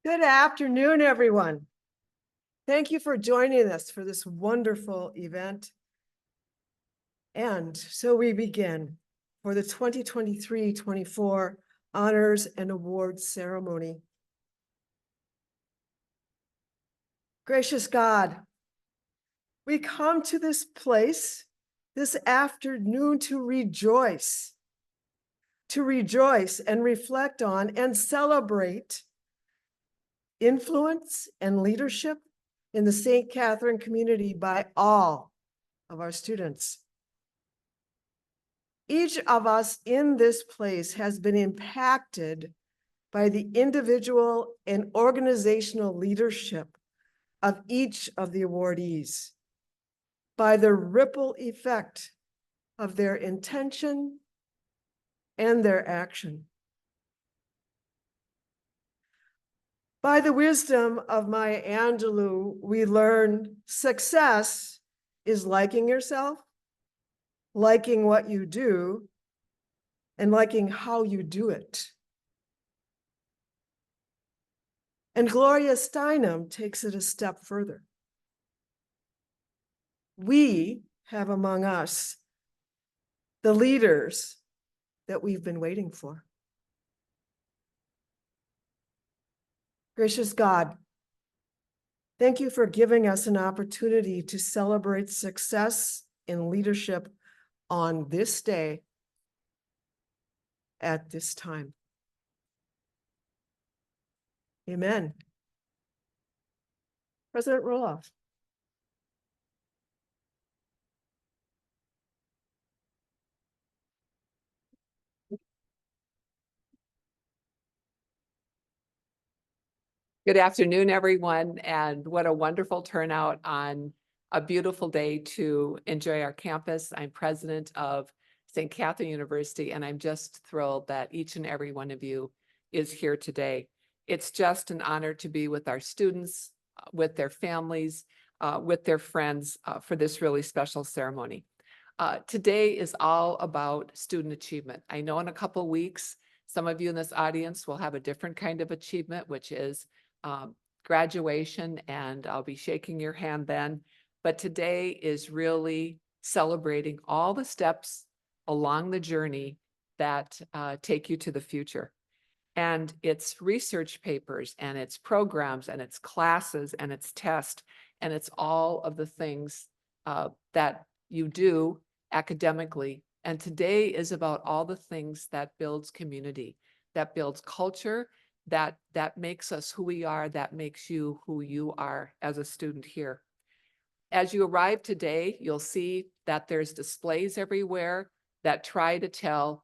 Good afternoon, everyone. Thank you for joining us for this wonderful event. And so we begin for the 2023-24 Honors and Awards Ceremony. Gracious God, we come to this place this afternoon to rejoice and reflect on and celebrate influence and leadership in the St. Catherine community by all of our students. Each of us in this place has been impacted by the individual and organizational leadership of each of the awardees, by the ripple effect of their intention and their action. By the wisdom of Maya Angelou, we learn success is liking yourself, liking what you do, and liking how you do it. And Gloria Steinem takes it a step further. We have among us the leaders that we've been waiting for. Gracious God, thank you for giving us an opportunity to celebrate success in leadership on this day at this time. Amen. President Roloff. Good afternoon, everyone, and what a wonderful turnout on a beautiful day to enjoy our campus. I'm president of St. Catherine University, and I'm just thrilled that each and every one of you is here today. It's just an honor to be with our students, with their families, with their friends for this really special ceremony. Today is all about student achievement. I know in a couple of weeks, some of you in this audience will have a different kind of achievement, which is graduation, and I'll be shaking your hand then. But today is really celebrating all the steps along the journey that take you to the future. And it's research papers, and it's programs, and it's classes, and it's tests, and it's all of the things that you do academically. And today is about all the things that builds community, that builds culture, that makes us who we are, that makes you who you are as a student here. As you arrive today, you'll see that there's displays everywhere that try to tell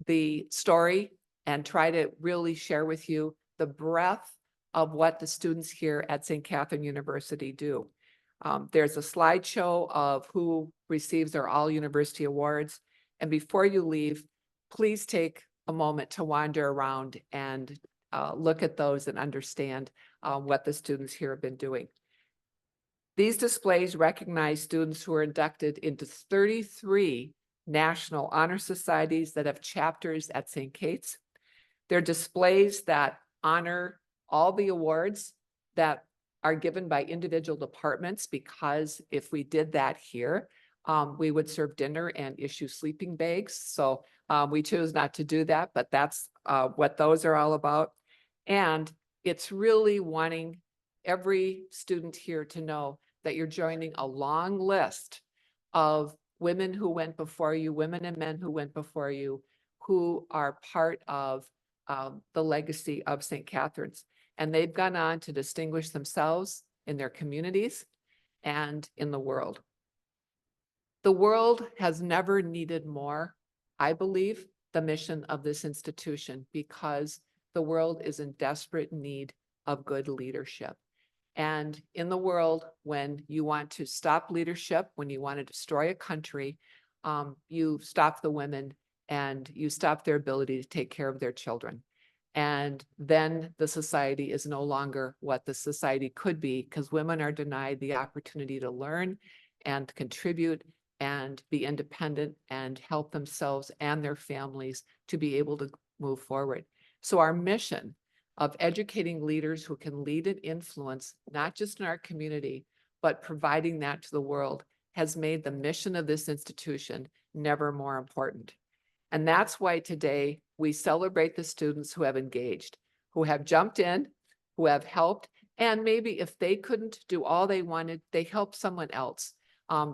the story and try to really share with you the breadth of what the students here at St. Catherine University do. There's a slideshow of who receives their all university awards. And before you leave, please take a moment to wander around and look at those and understand what the students here have been doing. These displays recognize students who are inducted into 33 national honor societies that have chapters at St. Kate's. They're displays that honor all the awards that are given by individual departments, because if we did that here, we would serve dinner and issue sleeping bags. So we choose not to do that, but that's what those are all about. And it's really wanting every student here to know that you're joining a long list of women who went before you, women and men who went before you, who are part of the legacy of St. Catherine's. And they've gone on to distinguish themselves in their communities and in the world. The world has never needed more, I believe, the mission of this institution, because the world is in desperate need of good leadership. And in the world, when you want to stop leadership, when you want to destroy a country, you stop the women and you stop their ability to take care of their children. And then the society is no longer what the society could be, because women are denied the opportunity to learn and contribute and be independent and help themselves and their families to be able to move forward. So our mission of educating leaders who can lead and influence, not just in our community, but providing that to the world, has made the mission of this institution never more important. And that's why today we celebrate the students who have engaged, who have jumped in, who have helped, and maybe if they couldn't do all they wanted, they helped someone else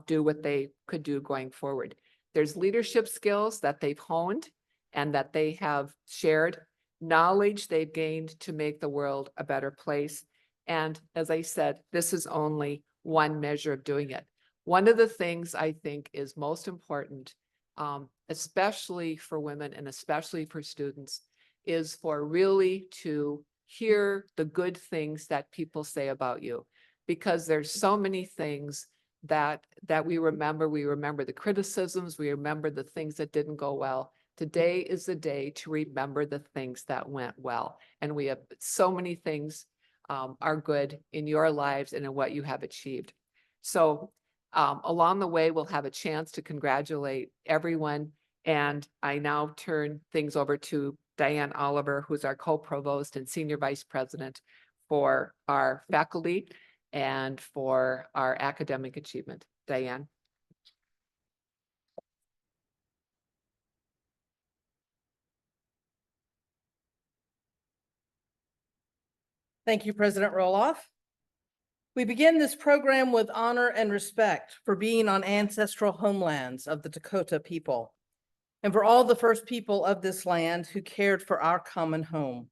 do what they could do going forward. There's leadership skills that they've honed and that they have shared, knowledge they've gained to make the world a better place. And as I said, this is only one measure of doing it. One of the things I think is most important, especially for women and especially for students, is for really to hear the good things that people say about you, because there's so many things that we remember. We remember the criticisms, we remember the things that didn't go well. Today is the day to remember the things that went well. And we have so many things are good in your lives and in what you have achieved. So along the way, we'll have a chance to congratulate everyone. And I now turn things over to Diane Oliver, who's our co-provost and senior vice president for our faculty and for our academic achievement. Diane. Thank you, President Roloff. We begin this program with honor and respect for being on ancestral homelands of the Dakota people and for all the first people of this land who cared for our common home.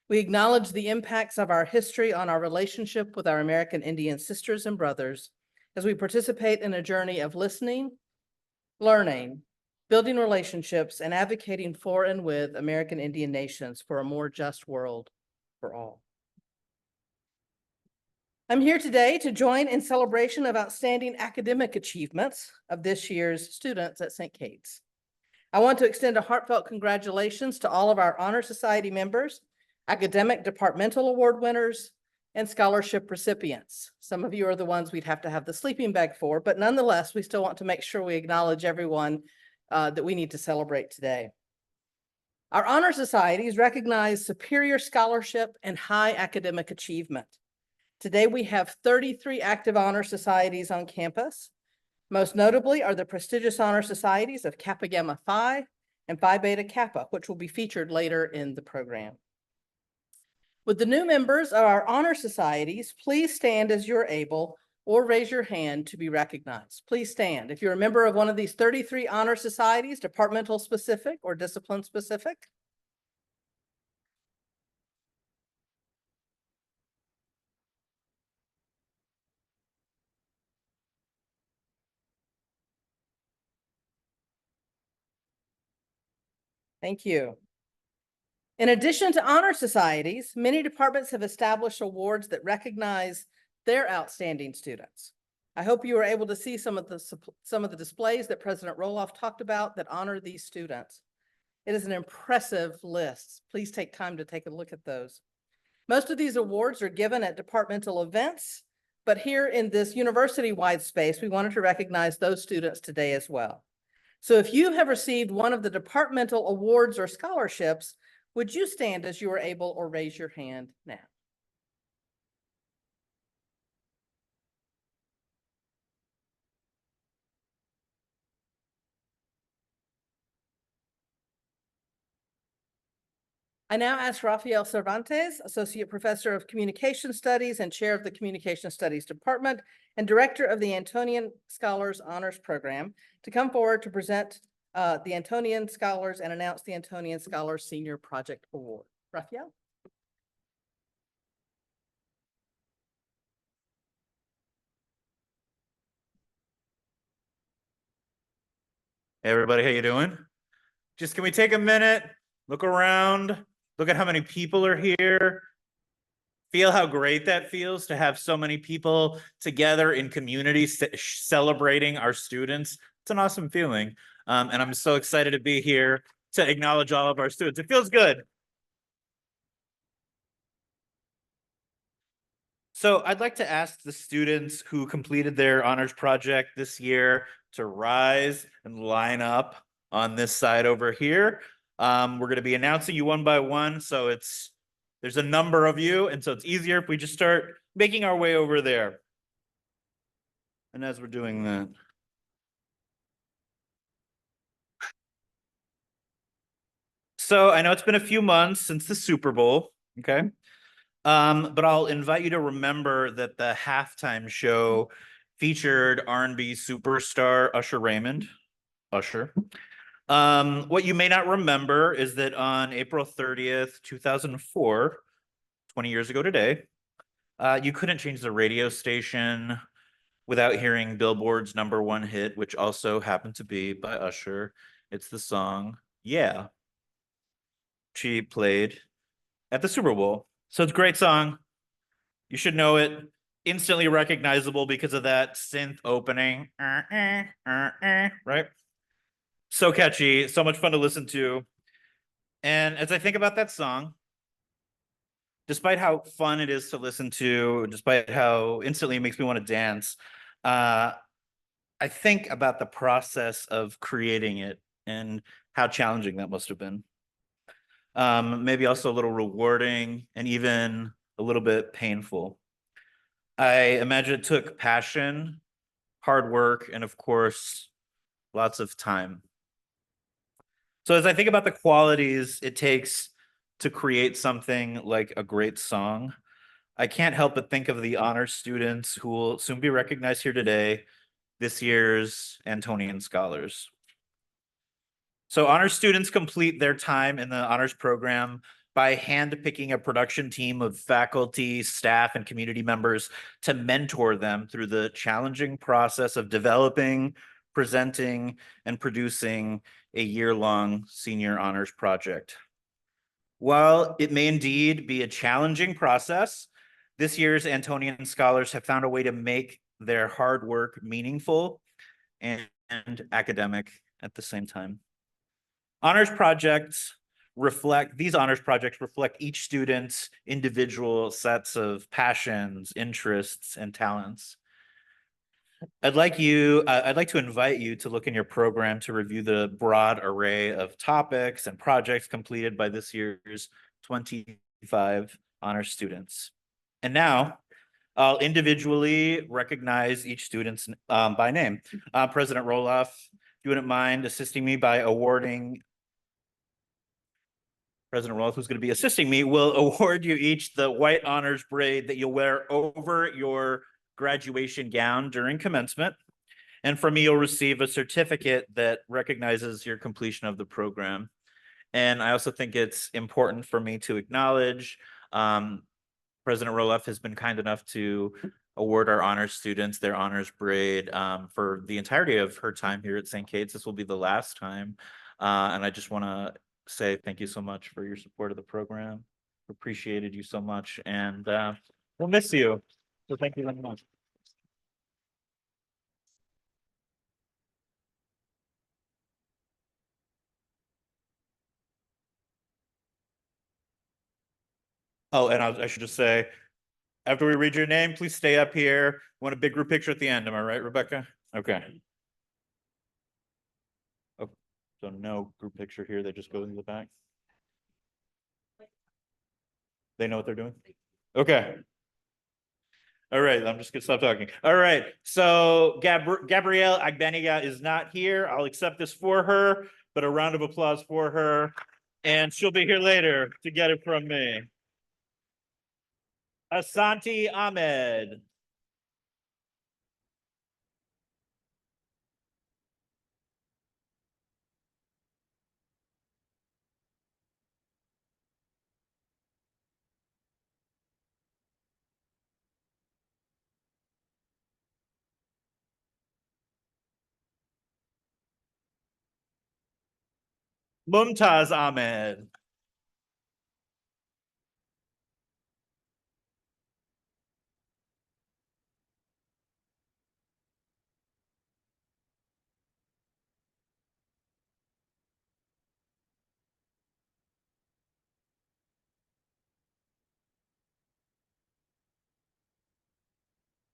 We acknowledge the impacts of our history on our relationship with our American Indian sisters and brothers as we participate in a journey of listening, learning, building relationships, and advocating for and with American Indian nations for a more just world for all. I'm here today to join in celebration of outstanding academic achievements of this year's students at St. Kate's. I want to extend a heartfelt congratulations to all of our Honor Society members, academic departmental award winners, and scholarship recipients. Some of you are the ones we'd have to have the sleeping bag for, but nonetheless, we still want to make sure we acknowledge everyone that we need to celebrate today. Our Honor Societies recognize superior scholarship and high academic achievement. Today, we have 33 active honor societies on campus. Most notably are the prestigious honor societies of Kappa Gamma Phi and Phi Beta Kappa, which will be featured later in the program. With the new members of our honor societies, please stand as you're able or raise your hand to be recognized. Please stand. If you're a member of one of these 33 honor societies, departmental specific or discipline specific. Thank you. In addition to honor societies, many departments have established awards that recognize their outstanding students. I hope you were able to see some of the displays that President Roloff talked about that honor these students. It is an impressive list. Please take time to take a look at those. Most of these awards are given at departmental events, but here in this university-wide space, we wanted to recognize those students today as well. So if you have received one of the departmental awards or scholarships, would you stand as you are able or raise your hand now? I now ask Rafael Cervantes, Associate Professor of Communication Studies and Chair of the Communication Studies Department and Director of the Antonian Scholars Honors Program, to come forward to present the Antonian Scholars and announce the Antonian Scholars Senior Project Award. Rafael? Hey everybody, how you doing? Just can we take a minute, look around, look at how many people are here, feel how great that feels to have so many people together in community celebrating our students. It's an awesome feeling. And I'm so excited to be here to acknowledge all of our students. It feels good. So I'd like to ask the students who completed their honors project this year to rise and line up on this side over here. We're going to be announcing you one by one, so it's There's a number of you, and so it's easier if we just start making our way over there. And as we're doing that. So I know it's been a few months since the Super Bowl, okay? But I'll invite you to remember that the halftime show featured R&B superstar Usher Raymond. Usher. What you may not remember is that on April 30th, 2004, 20 years ago today, you couldn't change the radio station without hearing Billboard's #1 hit, which also happened to be by Usher. It's the song Yeah. She played at the Super Bowl. So it's a great song. You should know it. Instantly recognizable because of that synth opening. Right? So catchy, so much fun to listen to. And as I think about that song, despite how fun it is to listen to, despite how instantly it makes me want to dance, I think about the process of creating it and how challenging that must have been. Maybe also a little rewarding and even a little bit painful. I imagine it took passion, hard work, and of course, lots of time. So as I think about the qualities it takes to create something like a great song, I can't help but think of the honor students who will soon be recognized here today, this year's Antonian Scholars. So honor students complete their time in the honors program by handpicking a production team of faculty, staff, and community members to mentor them through the challenging process of developing, presenting, and producing a year-long senior honors project. While it may indeed be a challenging process, this year's Antonian Scholars have found a way to make their hard work meaningful and academic at the same time. These honors projects reflect each student's individual sets of passions, interests, and talents. I'd like to invite you to look in your program to review the broad array of topics and projects completed by this year's 25 honors students. And now I'll individually recognize each student by name. President Roloff, if you wouldn't mind assisting me by awarding President Roloff, who's going to be assisting me, will award you each the white honors braid that you'll wear over your graduation gown during commencement. And from me, you'll receive a certificate that recognizes your completion of the program. And I also think it's important for me to acknowledge President Roloff has been kind enough to award our honors students their honors braid for the entirety of her time here at St. Kate's. This will be the last time. And I just want to say thank you so much for your support of the program. Appreciated you so much, and we'll miss you. So thank you very much. Oh, and I should just say, after we read your name, please stay up here. Want a big group picture at the end, am I right, Rebecca? Okay. Oh, so no group picture here, they just go in the back? They know what they're doing? Okay. All right, I'm just gonna stop talking. All right, so Gabrielle Agbeniga is not here. I'll accept this for her, but a round of applause for her. And she'll be here later to get it from me. Asante Ahmed. Mumtaz Ahmed.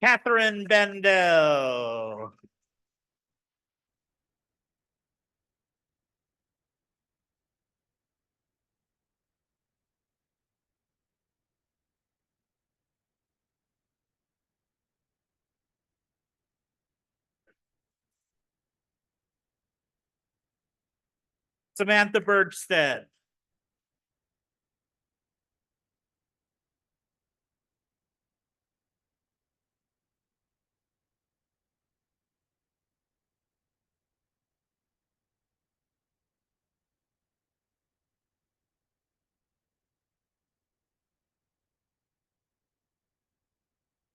Catherine Bendel. Samantha Bergstedt.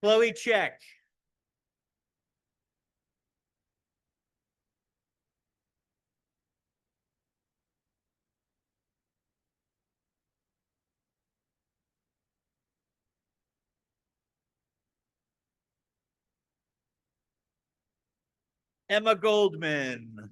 Chloe Check. Emma Goldman.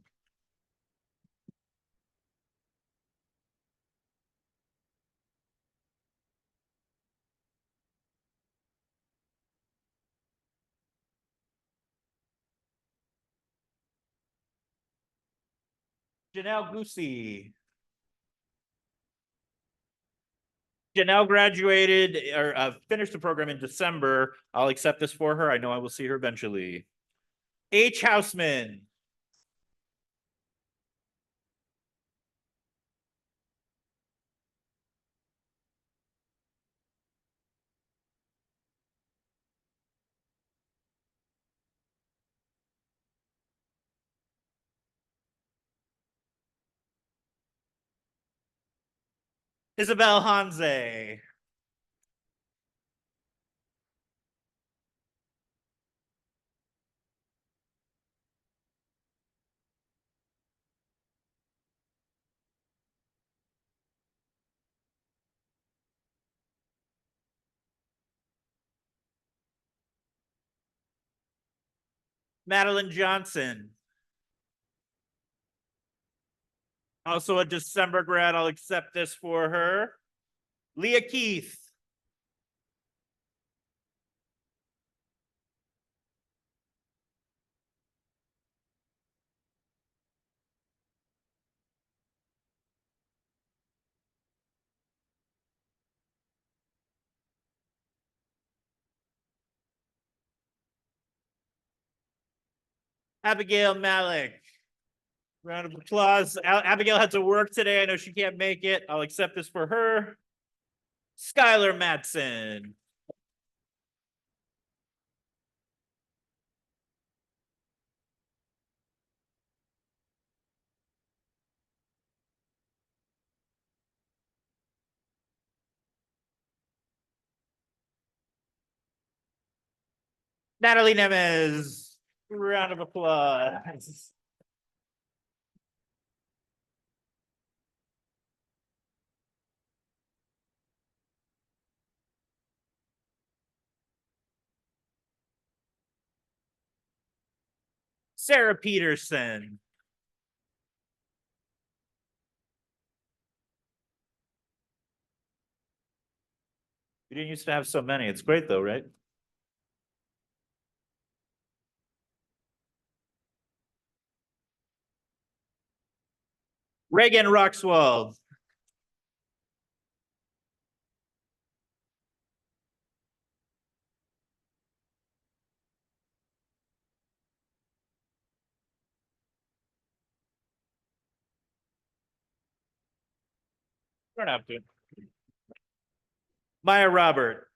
Janelle Goosey. Janelle graduated or finished the program in December. I'll accept this for her. I know I will see her eventually. H. Houseman. Isabel Hanze. Madeline Johnson. Also a December grad. I'll accept this for her. Leah Keith. Abigail Malik. Round of applause. Abigail had to work today. I know she can't make it. I'll accept this for her. Skylar Matson. Natalie Nemes. Round of applause. Sarah Peterson. We didn't used to have so many. It's great though, right? Reagan Roxwald. Don't have to. Maya Robert.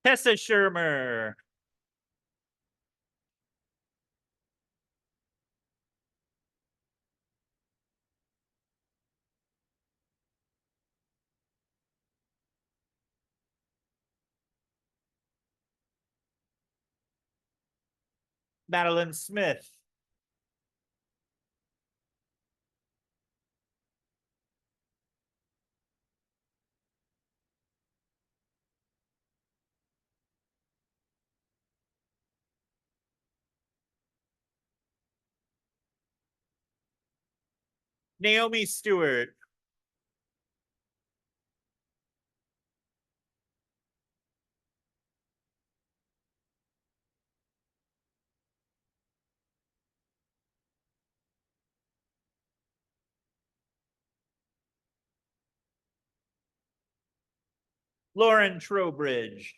Tessa Shermer. Madeline Smith. Naomi Stewart. Lauren Trowbridge.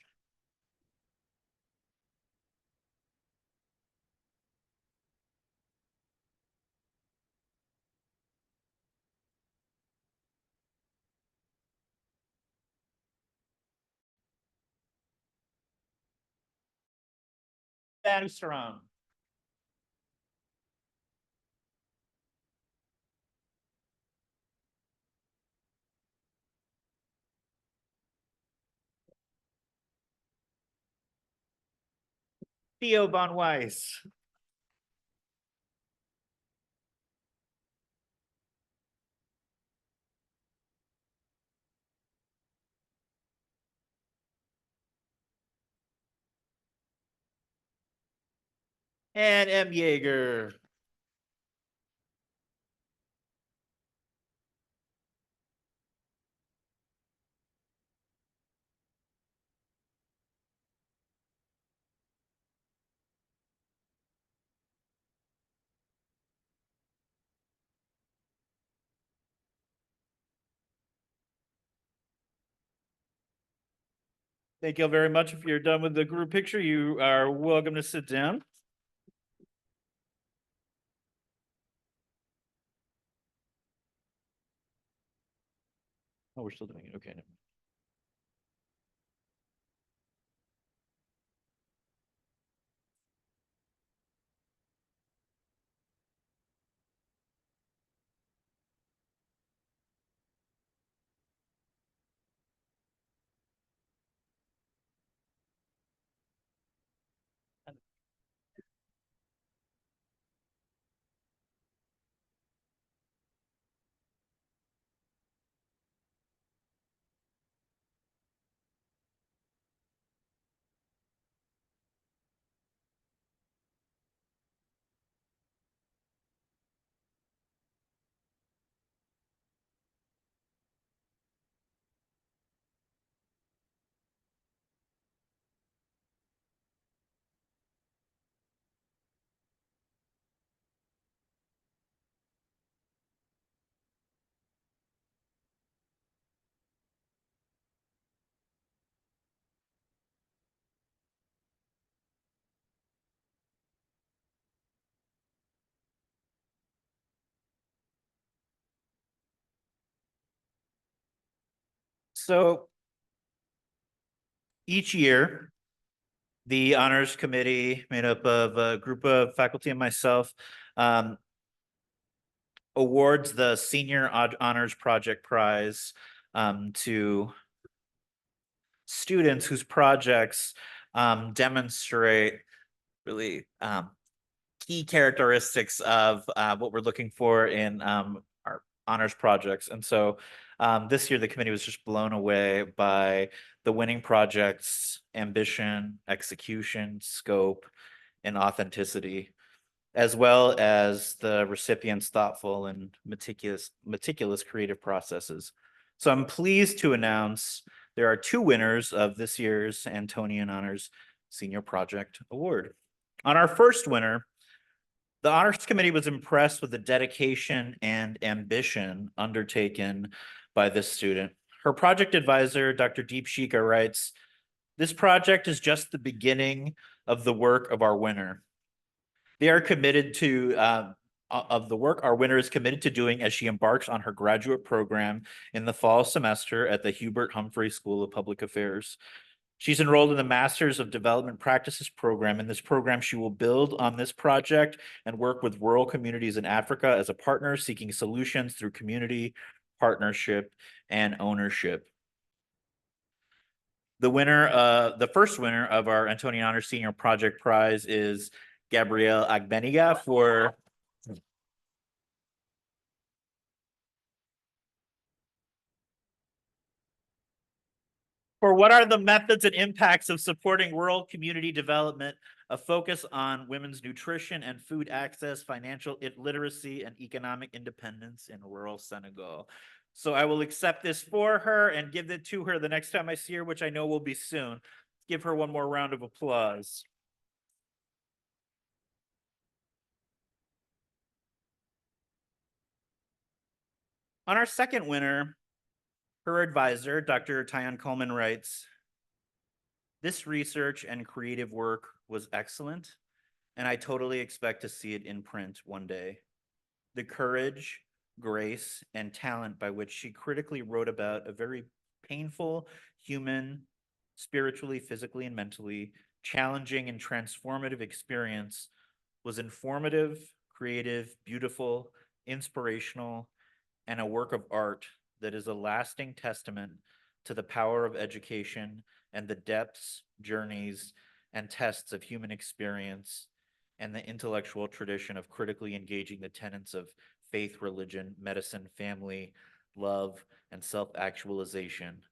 Banstrom. Theo Von Weiss. And M. Yeager. Thank you very much. If you're done with the group picture, you are welcome to sit down. Oh, we're still doing it. Okay. So each year, the honors committee, made up of a group of faculty and myself, awards the senior honors project prize to students whose projects demonstrate really key characteristics of what we're looking for in our honors projects. And so this year, the committee was just blown away by the winning project's ambition, execution, scope, and authenticity, as well as the recipient's thoughtful and meticulous creative processes. So I'm pleased to announce there are two winners of this year's Antonian Honors Senior Project Award. On our first winner, the Honors Committee was impressed with the dedication and ambition undertaken by this student. Her project advisor, Dr. Deepshika, writes, "This project is just the beginning of the work of our winner. They are committed to of the work our winner is committed to doing as she embarks on her graduate program in the fall semester at the Hubert Humphrey School of Public Affairs. She's enrolled in the Masters of Development Practices program. In this program, she will build on this project and work with rural communities in Africa as a partner seeking solutions through community, partnership, and ownership." The first winner of our Antonian Honors Senior Project Prize is Gabrielle Agbeniga for what are the methods and impacts of supporting rural community development, a focus on women's nutrition and food access, financial literacy, and economic independence in rural Senegal. So I will accept this for her and give it to her the next time I see her, which I know will be soon. Give her one more round of applause. On our second winner, Her advisor, Dr. Tyon Coleman, writes, "This research and creative work was excellent, and I totally expect to see it in print one day. The courage, grace, and talent by which she critically wrote about a very painful, human, spiritually, physically, and mentally challenging and transformative experience was informative, creative, beautiful, inspirational, and a work of art that is a lasting testament to the power of education and the depths, journeys, and tests of human experience and the intellectual tradition of critically engaging the tenets of faith, religion, medicine, family, love, and self-actualization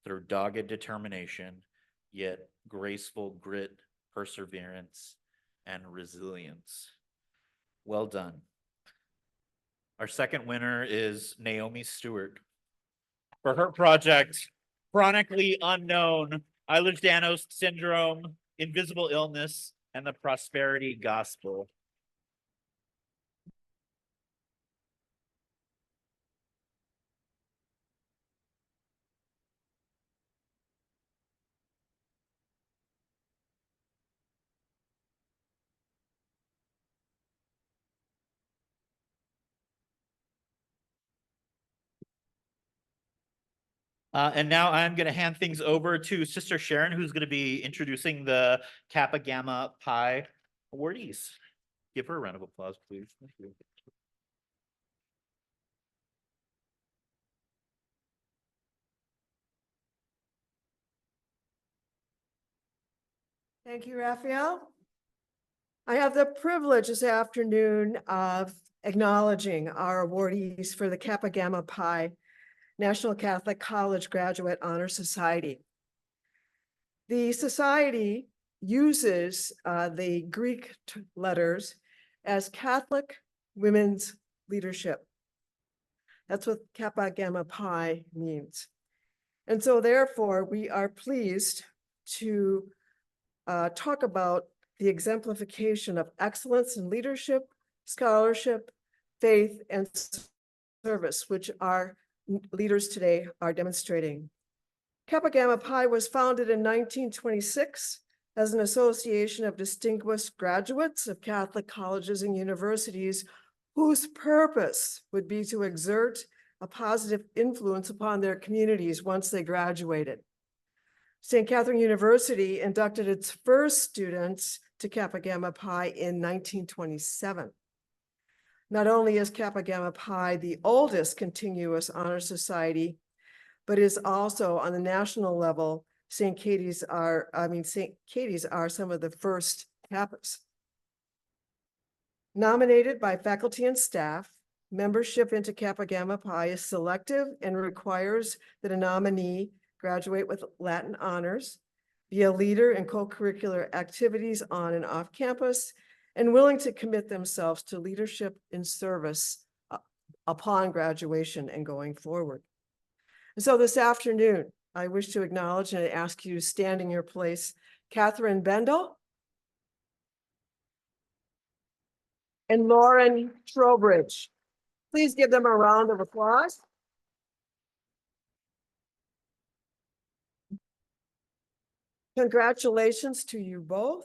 through dogged determination, yet graceful grit, perseverance, and resilience." Well done. Our second winner is Naomi Stewart for her project, Chronically Unknown, Ehlers-Danlos Syndrome, Invisible Illness, and the Prosperity Gospel. And now I'm going to hand things over to Sister Sharon, who's going to be introducing the Kappa Gamma Pi awardees. Give her a round of applause, please. Thank you. Thank you, Raphael. I have the privilege this afternoon of acknowledging our awardees for the Kappa Gamma Pi National Catholic College Graduate Honor Society. The society uses the Greek letters as Catholic Women's Leadership. That's what Kappa Gamma Pi means. And so therefore, we are pleased to talk about the exemplification of excellence in leadership, scholarship, faith, and service, which our leaders today are demonstrating. Kappa Gamma Pi was founded in 1926 as an association of distinguished graduates of Catholic colleges and universities whose purpose would be to exert a positive influence upon their communities once they graduated. St. Catherine University inducted its first students to Kappa Gamma Pi in 1927. Not only is Kappa Gamma Pi the oldest continuous honor society, but is also on the national level, St. Katie's are some of the first Kappas. Nominated by faculty and staff, membership into Kappa Gamma Pi is selective and requires that a nominee graduate with Latin honors, be a leader in co-curricular activities on and off campus, and willing to commit themselves to leadership in service upon graduation and going forward. And so this afternoon, I wish to acknowledge and ask you to stand in your place, Catherine Bendel and Lauren Trowbridge. Please give them a round of applause. Congratulations to you both.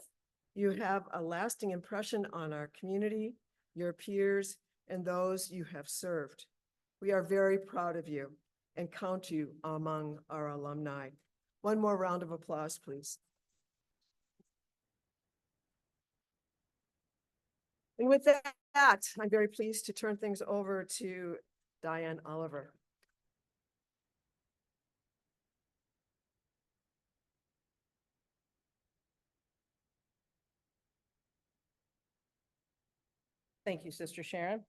You have a lasting impression on our community, your peers, and those you have served. We are very proud of you and count you among our alumni. One more round of applause, please. And with that, I'm very pleased to turn things over to Diane Oliver. Thank you, Sister Sharon.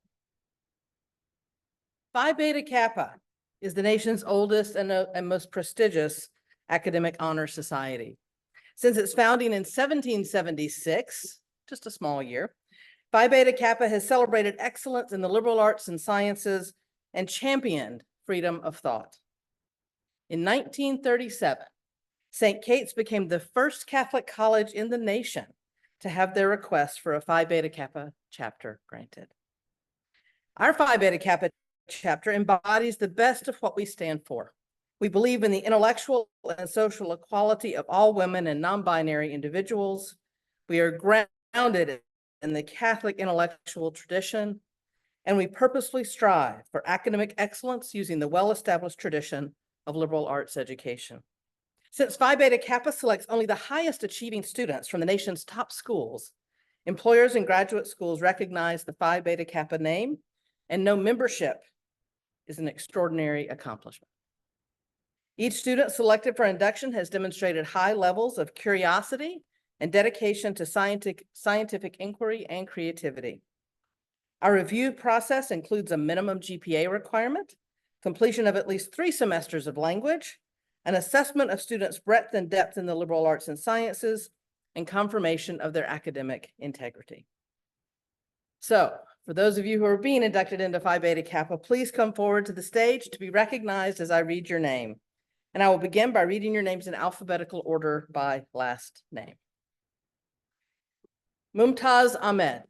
Phi Beta Kappa is the nation's oldest and most prestigious academic honor society. Since its founding in 1776, just a small year, Phi Beta Kappa has celebrated excellence in the liberal arts and sciences and championed freedom of thought. In 1937, St. Kate's became the first Catholic college in the nation to have their request for a Phi Beta Kappa chapter granted. Our Phi Beta Kappa chapter embodies the best of what we stand for: We believe in the intellectual and social equality of all women and non-binary individuals. We are grounded in the Catholic intellectual tradition, and we purposefully strive for academic excellence using the well-established tradition of liberal arts education. Since Phi Beta Kappa selects only the highest achieving students from the nation's top schools, employers and graduate schools recognize the Phi Beta Kappa name and know membership is an extraordinary accomplishment. Each student selected for induction has demonstrated high levels of curiosity and dedication to scientific inquiry and creativity. Our review process includes a minimum GPA requirement, completion of at least 3 semesters of language, an assessment of students' breadth and depth in the liberal arts and sciences, and confirmation of their academic integrity. So, for those of you who are being inducted into Phi Beta Kappa, please come forward to the stage to be recognized as I read your name. And I will begin by reading your names in alphabetical order by last name. Mumtaz Ahmed.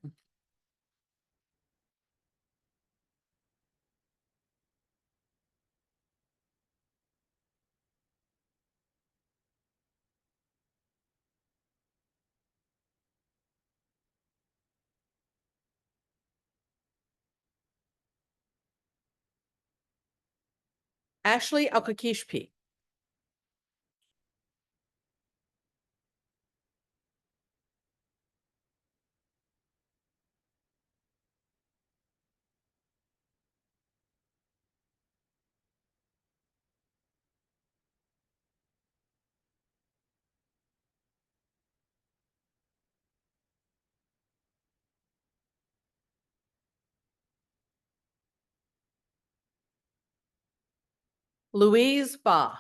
Ashley Alkakishpi. Louise Ba.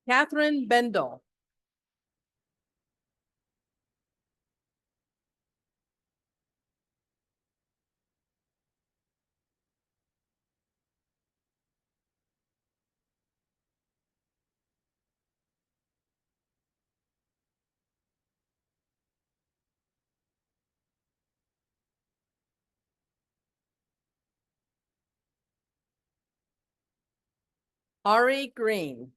Catherine Bendel. Ari Green.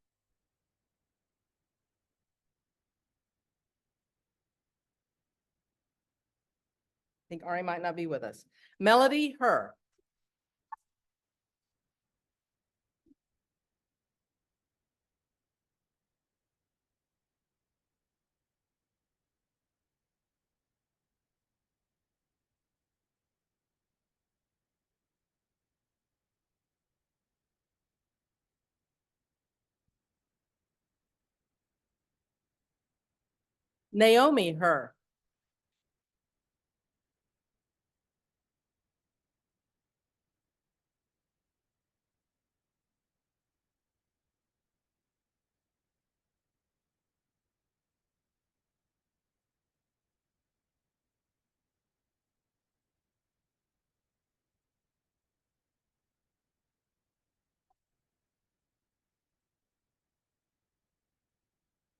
I think Ari might not be with us. Melody Herr. Naomi Herr.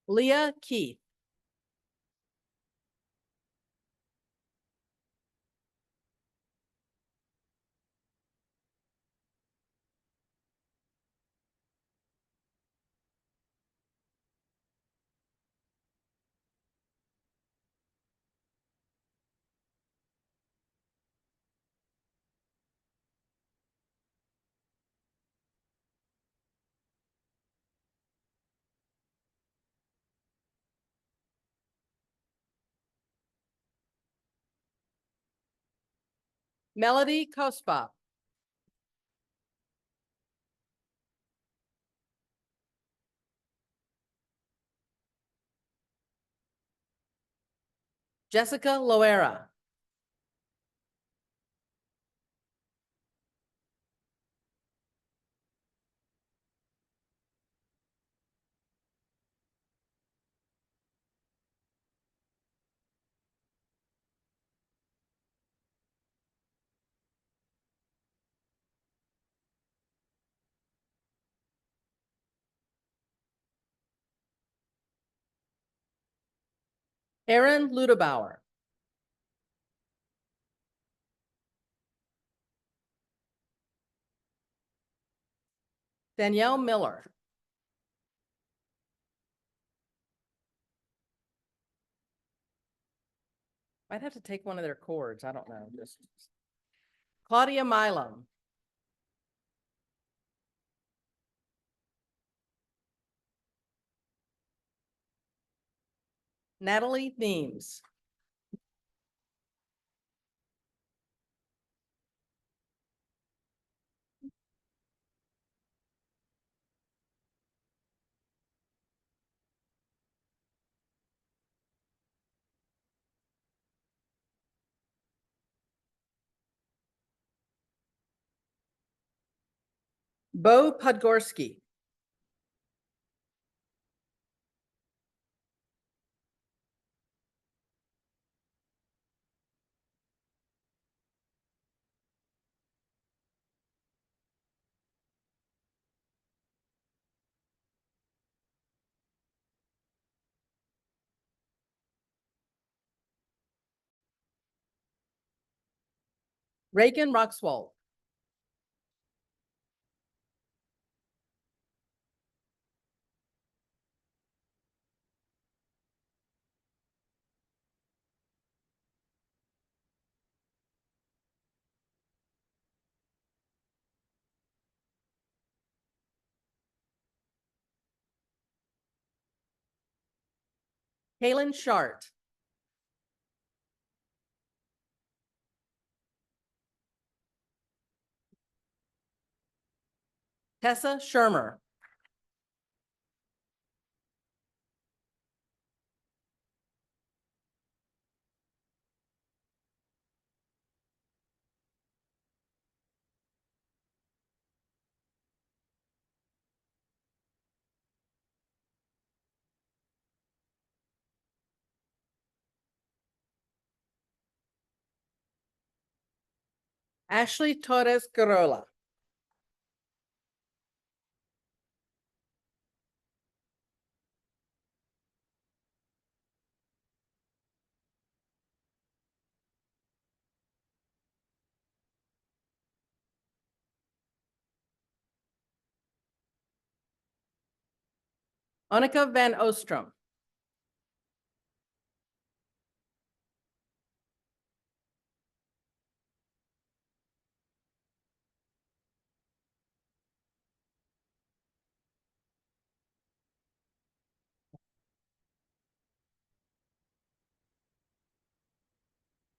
Leah Keith. Melody Kospa. Jessica Loera. Aaron Ludebauer. Danielle Miller. Might have to take one of their cords. I don't know. Just Claudia Milam. Natalie Neems. Bo Podgorski. Reagan Roxwald. Kaylin Shart. Tessa Shermer. Ashley Torres Garola. Annika Van Ostrom.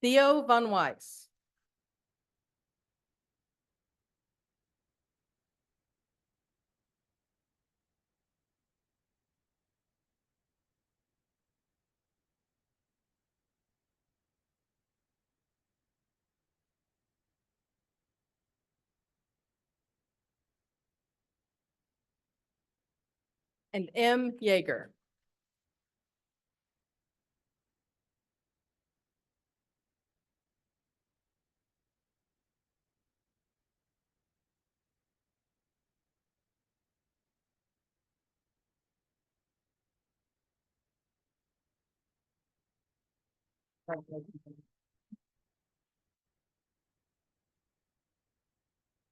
Theo Von Weiss. And M. Yeager.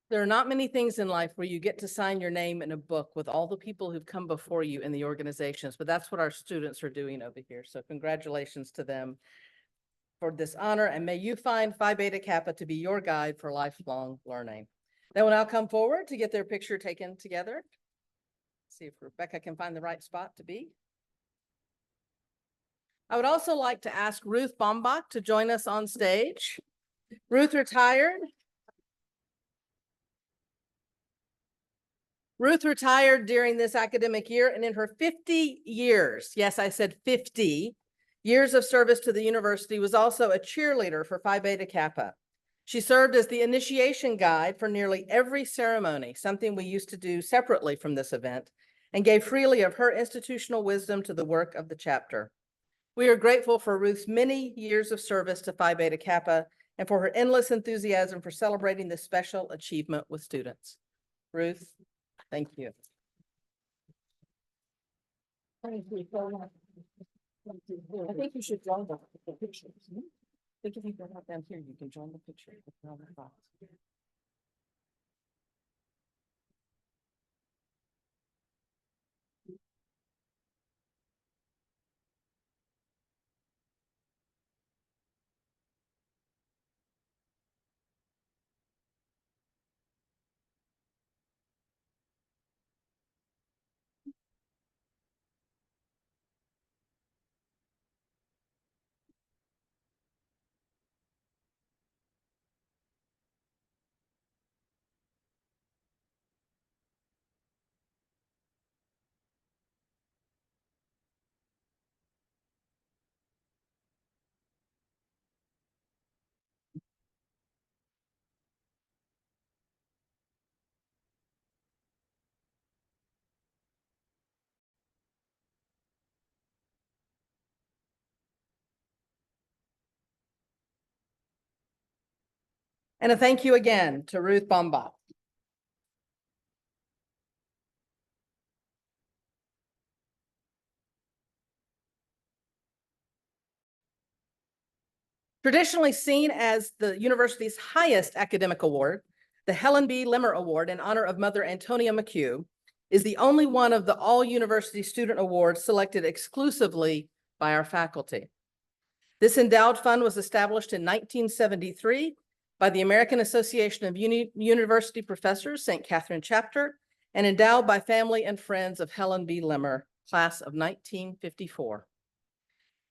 There are not many things in life where you get to sign your name in a book with all the people who've come before you in the organizations, but that's what our students are doing over here. So congratulations to them for this honor, and may you find Phi Beta Kappa to be your guide for lifelong learning. They will now come forward to get their picture taken together. See if Rebecca can find the right spot to be. I would also like to ask Ruth Bombach to join us on stage. Ruth retired. Ruth retired during this academic year, and in her 50 years, yes, I said 50 years of service to the university, was also a cheerleader for Phi Beta Kappa. She served as the initiation guide for nearly every ceremony, something we used to do separately from this event, and gave freely of her institutional wisdom to the work of the chapter. We are grateful for Ruth's many years of service to Phi Beta Kappa and for her endless enthusiasm for celebrating this special achievement with students. Ruth, thank you. I think you should join the picture. I think if you go out down here, you can join the picture. And a thank you again to Ruth Bombach. Traditionally seen as the university's highest academic award, the Helen B. Limmer Award in honor of Mother Antonia McHugh is the only one of the all university student awards selected exclusively by our faculty. This endowed fund was established in 1973 by the American Association of University Professors, St. Catherine Chapter, and endowed by family and friends of Helen B. Limmer, class of 1954.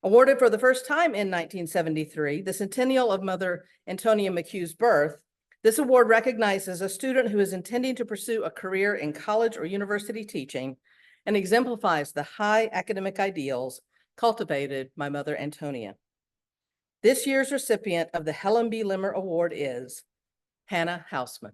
Awarded for the first time in 1973, the centennial of Mother Antonia McHugh's birth, this award recognizes a student who is intending to pursue a career in college or university teaching and exemplifies the high academic ideals cultivated by Mother Antonia. This year's recipient of the Helen B. Limmer Award is Hannah Hausman.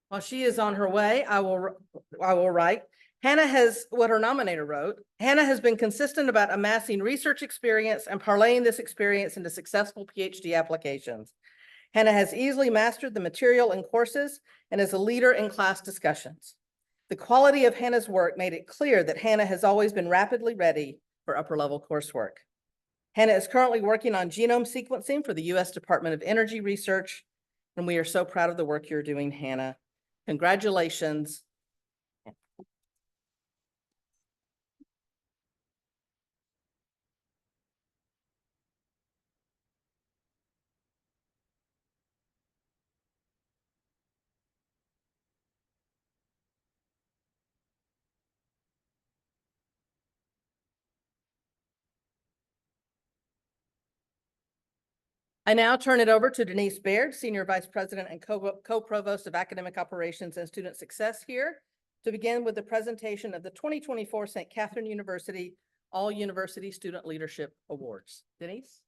While she is on her way, I will write. Hannah has what her nominator wrote. Hannah has been consistent about amassing research experience and parlaying this experience into successful PhD applications. Hannah has easily mastered the material in courses and is a leader in class discussions. The quality of Hannah's work made it clear that Hannah has always been rapidly ready for upper level coursework. Hannah is currently working on genome sequencing for the U.S. Department of Energy Research, and we are so proud of the work you're doing, Hannah. Congratulations. I now turn it over to Denise Baird, Senior Vice President and Co-Provost of Academic Operations and Student Success here, to begin with the presentation of the 2024 St. Catherine University All University Student Leadership Awards. Denise?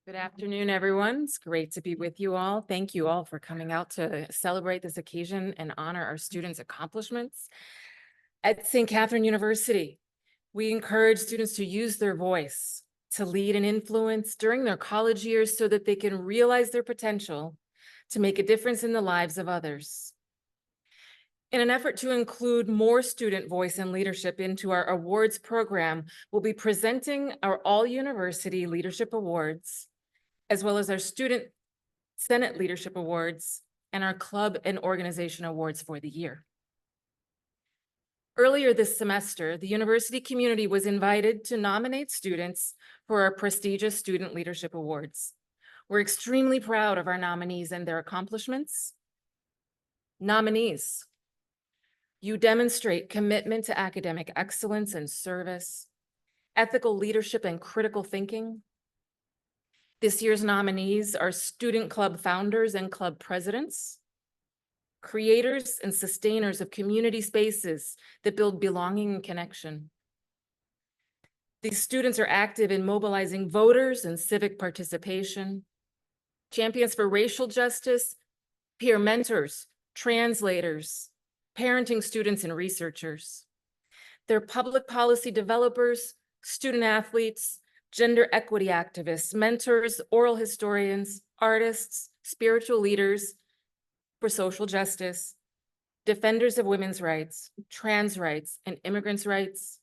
Good afternoon, everyone. It's great to be with you all. Thank you all for coming out to celebrate this occasion and honor our students' accomplishments. At St. Catherine University, we encourage students to use their voice to lead and influence during their college years so that they can realize their potential to make a difference in the lives of others. In an effort to include more student voice and leadership into our awards program, we'll be presenting our All University Leadership Awards, as well as our Student Senate Leadership Awards and our Club and Organization Awards for the year. Earlier this semester, the university community was invited to nominate students for our prestigious Student Leadership Awards. We're extremely proud of our nominees and their accomplishments. Nominees, you demonstrate commitment to academic excellence and service, ethical leadership and critical thinking. This year's nominees are student club founders and club presidents, creators and sustainers of community spaces that build belonging and connection. These students are active in mobilizing voters and civic participation, champions for racial justice, peer mentors, translators, parenting students and researchers. They're public policy developers, student athletes, gender equity activists, mentors, oral historians, artists, spiritual leaders for social justice, defenders of women's rights, trans rights, and immigrants' rights,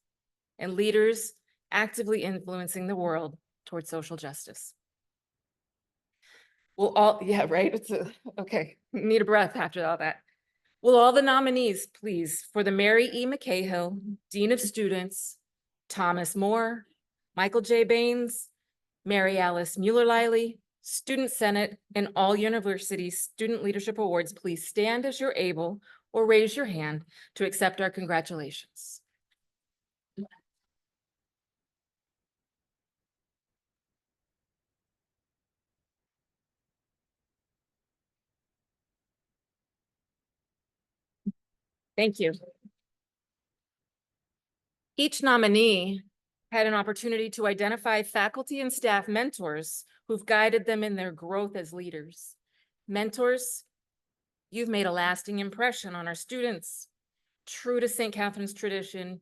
and leaders actively influencing the world towards social justice. Will all, yeah, right? Okay, need a breath after all that. Will all the nominees, please, for the Mary E. McCahill, Dean of Students, Thomas Moore, Michael J. Baines, Mary Alice Mueller-Liley, Student Senate, and all university student leadership awards, please stand as you're able or raise your hand to accept our congratulations. Thank you. Each nominee had an opportunity to identify faculty and staff mentors who've guided them in their growth as leaders. Mentors, you've made a lasting impression on our students. True to St. Catherine's tradition,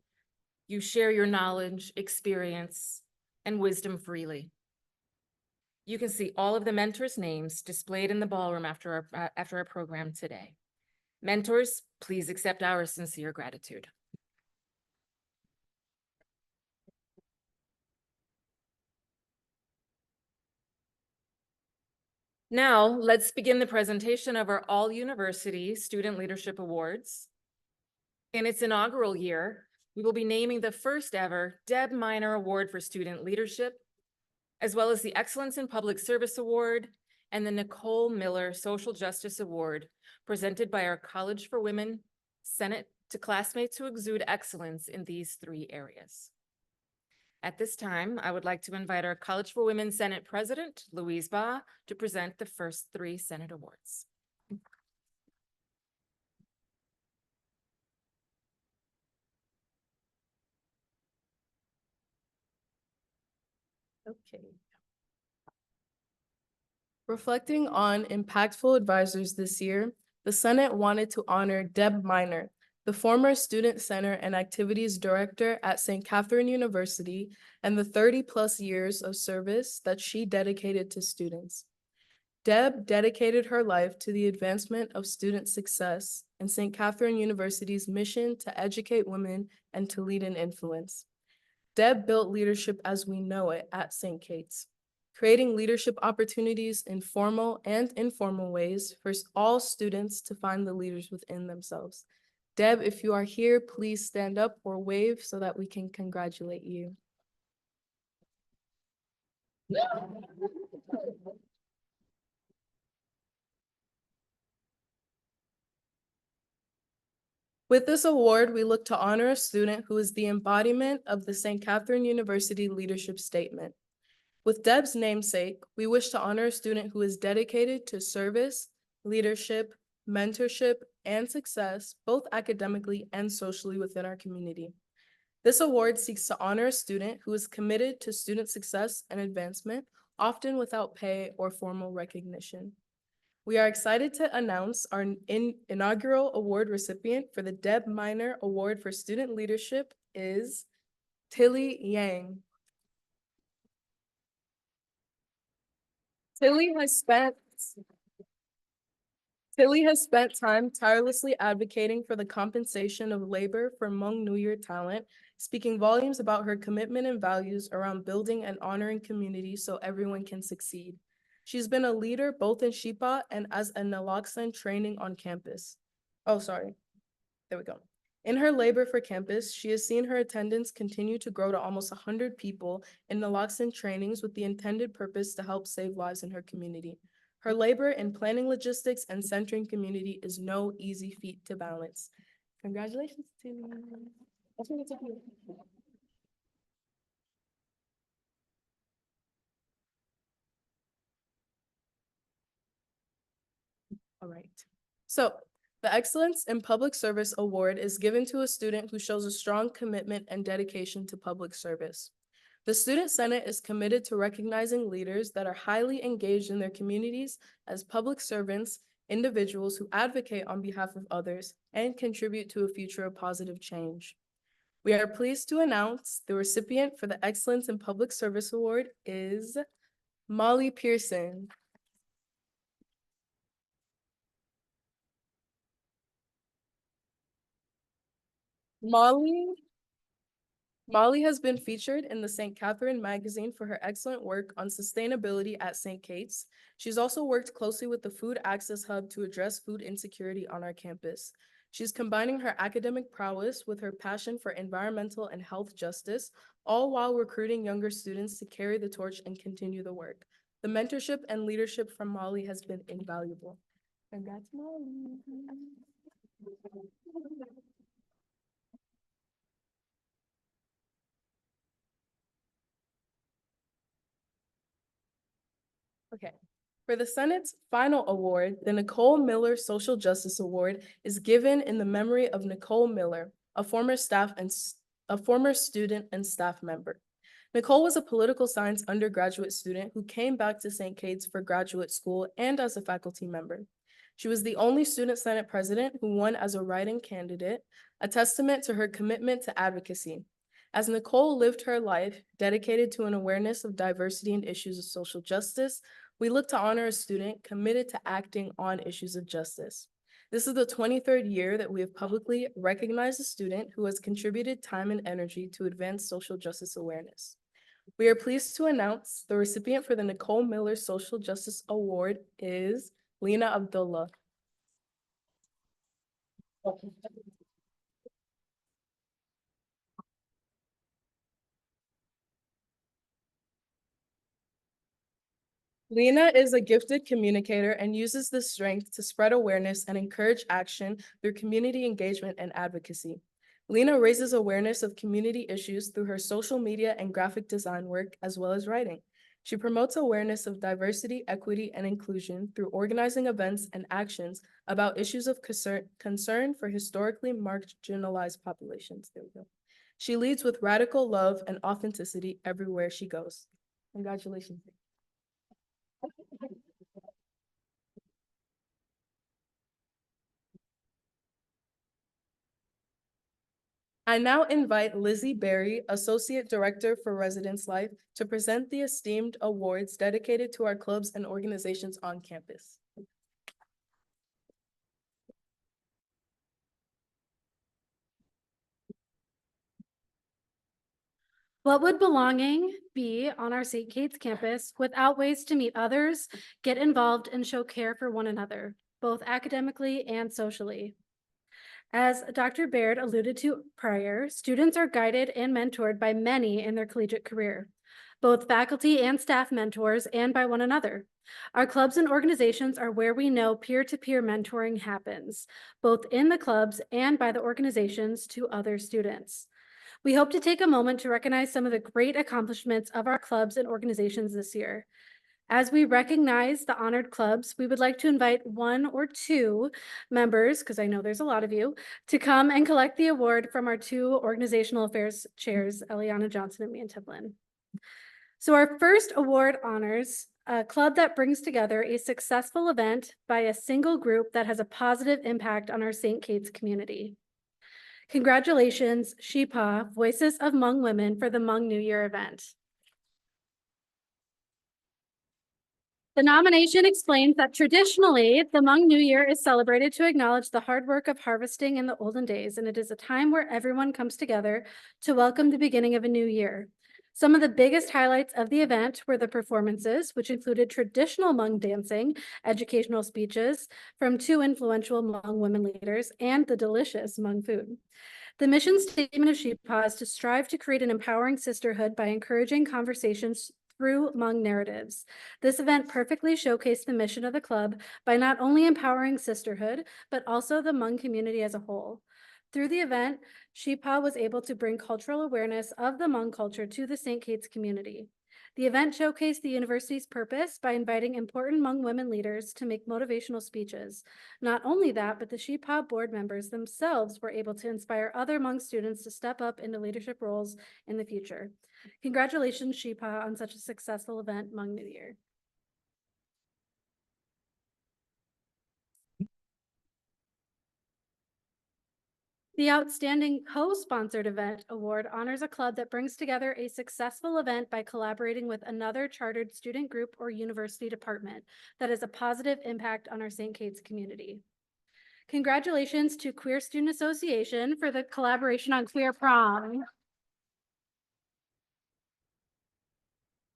you share your knowledge, experience, and wisdom freely. You can see all of the mentors' names displayed in the ballroom after our program today. Mentors, please accept our sincere gratitude. Now, let's begin the presentation of our All University Student Leadership Awards. In its inaugural year, we will be naming the first ever Deb Minor Award for Student Leadership, as well as the Excellence in Public Service Award and the Nicole Miller Social Justice Award, presented by our College for Women Senate to classmates who exude excellence in these three areas. At this time, I would like to invite our College for Women Senate President, Louise Baugh, to present the first three Senate awards. Okay. Reflecting on impactful advisors this year, the Senate wanted to honor Deb Minor, the former Student Center and Activities Director at St. Catherine University, and the 30+ years of service that she dedicated to students. Deb dedicated her life to the advancement of student success and St. Catherine University's mission to educate women and to lead and influence. Deb built leadership as we know it at St. Kate's, creating leadership opportunities in formal and informal ways for all students to find the leaders within themselves. Deb, if you are here, please stand up or wave so that we can congratulate you. With this award, we look to honor a student who is the embodiment of the St. Catherine University Leadership Statement. With Deb's namesake, we wish to honor a student who is dedicated to service, leadership, mentorship, and success, both academically and socially within our community. This award seeks to honor a student who is committed to student success and advancement, often without pay or formal recognition. We are excited to announce our inaugural award recipient for the Deb Minor Award for Student Leadership is Tilly Yang. Tilly has spent time tirelessly advocating for the compensation of labor for Hmong New Year talent, speaking volumes about her commitment and values around building and honoring community so everyone can succeed. She's been a leader both in Shipa and as a naloxone training on campus. There we go. In her labor for campus, she has seen her attendance continue to grow to almost 100 people in naloxone trainings with the intended purpose to help save lives in her community. Her labor in planning logistics and centering community is no easy feat to balance. Congratulations to you. All right. So the Excellence in Public Service Award is given to a student who shows a strong commitment and dedication to public service. The Student Senate is committed to recognizing leaders that are highly engaged in their communities as public servants, individuals who advocate on behalf of others, and contribute to a future of positive change. We are pleased to announce the recipient for the Excellence in Public Service Award is Molly Pearson. Molly has been featured in the St. Catherine magazine for her excellent work on sustainability at St. Kate's. She's also worked closely with the Food Access Hub to address food insecurity on our campus. She's combining her academic prowess with her passion for environmental and health justice, all while recruiting younger students to carry the torch and continue the work. The mentorship and leadership from Molly has been invaluable. Congrats, Molly. Okay. For the Senate's final award, the Nicole Miller Social Justice Award is given in the memory of Nicole Miller, a former student and staff member. Nicole was a political science undergraduate student who came back to St. Kate's for graduate school and as a faculty member. She was the only Student Senate president who won as a write-in candidate, a testament to her commitment to advocacy. As Nicole lived her life dedicated to an awareness of diversity and issues of social justice, we look to honor a student committed to acting on issues of justice. This is the 23rd year that we have publicly recognized a student who has contributed time and energy to advance social justice awareness. We are pleased to announce the recipient for the Nicole Miller Social Justice Award is Lena Abdullah. Lena is a gifted communicator and uses this strength to spread awareness and encourage action through community engagement and advocacy. Lena raises awareness of community issues through her social media and graphic design work, as well as writing. She promotes awareness of diversity, equity, and inclusion through organizing events and actions about issues of concern for historically marginalized populations. There we go. She leads with radical love and authenticity everywhere she goes. Congratulations. I now invite Lizzie Berry, Associate Director for Residence Life, to present the esteemed awards dedicated to our clubs and organizations on campus. What would belonging be on our St. Kate's campus without ways to meet others, get involved, and show care for one another, both academically and socially? As Dr. Baird alluded to prior, students are guided and mentored by many in their collegiate career, both faculty and staff mentors, and by one another. Our clubs and organizations are where we know peer-to-peer mentoring happens, both in the clubs and by the organizations to other students. We hope to take a moment to recognize some of the great accomplishments of our clubs and organizations this year. As we recognize the honored clubs, we would like to invite one or two members, because I know there's a lot of you, to come and collect the award from our two organizational affairs chairs, Eliana Johnson and Mian Tiplin. So our first award honors a club that brings together a successful event by a single group that has a positive impact on our St. Kate's community. Congratulations, Shipa, Voices of Hmong Women, for the Hmong New Year event. The nomination explains that traditionally, the Hmong New Year is celebrated to acknowledge the hard work of harvesting in the olden days, and it is a time where everyone comes together to welcome the beginning of a new year. Some of the biggest highlights of the event were the performances, which included traditional Hmong dancing, educational speeches from two influential Hmong women leaders, and the delicious Hmong food. The mission statement of Shipa is to strive to create an empowering sisterhood by encouraging conversations through Hmong narratives. This event perfectly showcased the mission of the club by not only empowering sisterhood, but also the Hmong community as a whole. Through the event, Shipa was able to bring cultural awareness of the Hmong culture to the St. Kate's community. The event showcased the university's purpose by inviting important Hmong women leaders to make motivational speeches. Not only that, but the Shipa board members themselves were able to inspire other Hmong students to step up into leadership roles in the future. Congratulations, Shipa, on such a successful event Hmong New Year. The Outstanding Co-Sponsored Event Award honors a club that brings together a successful event by collaborating with another chartered student group or university department that has a positive impact on our St. Kate's community. Congratulations to Queer Student Association for the collaboration on Queer Prom.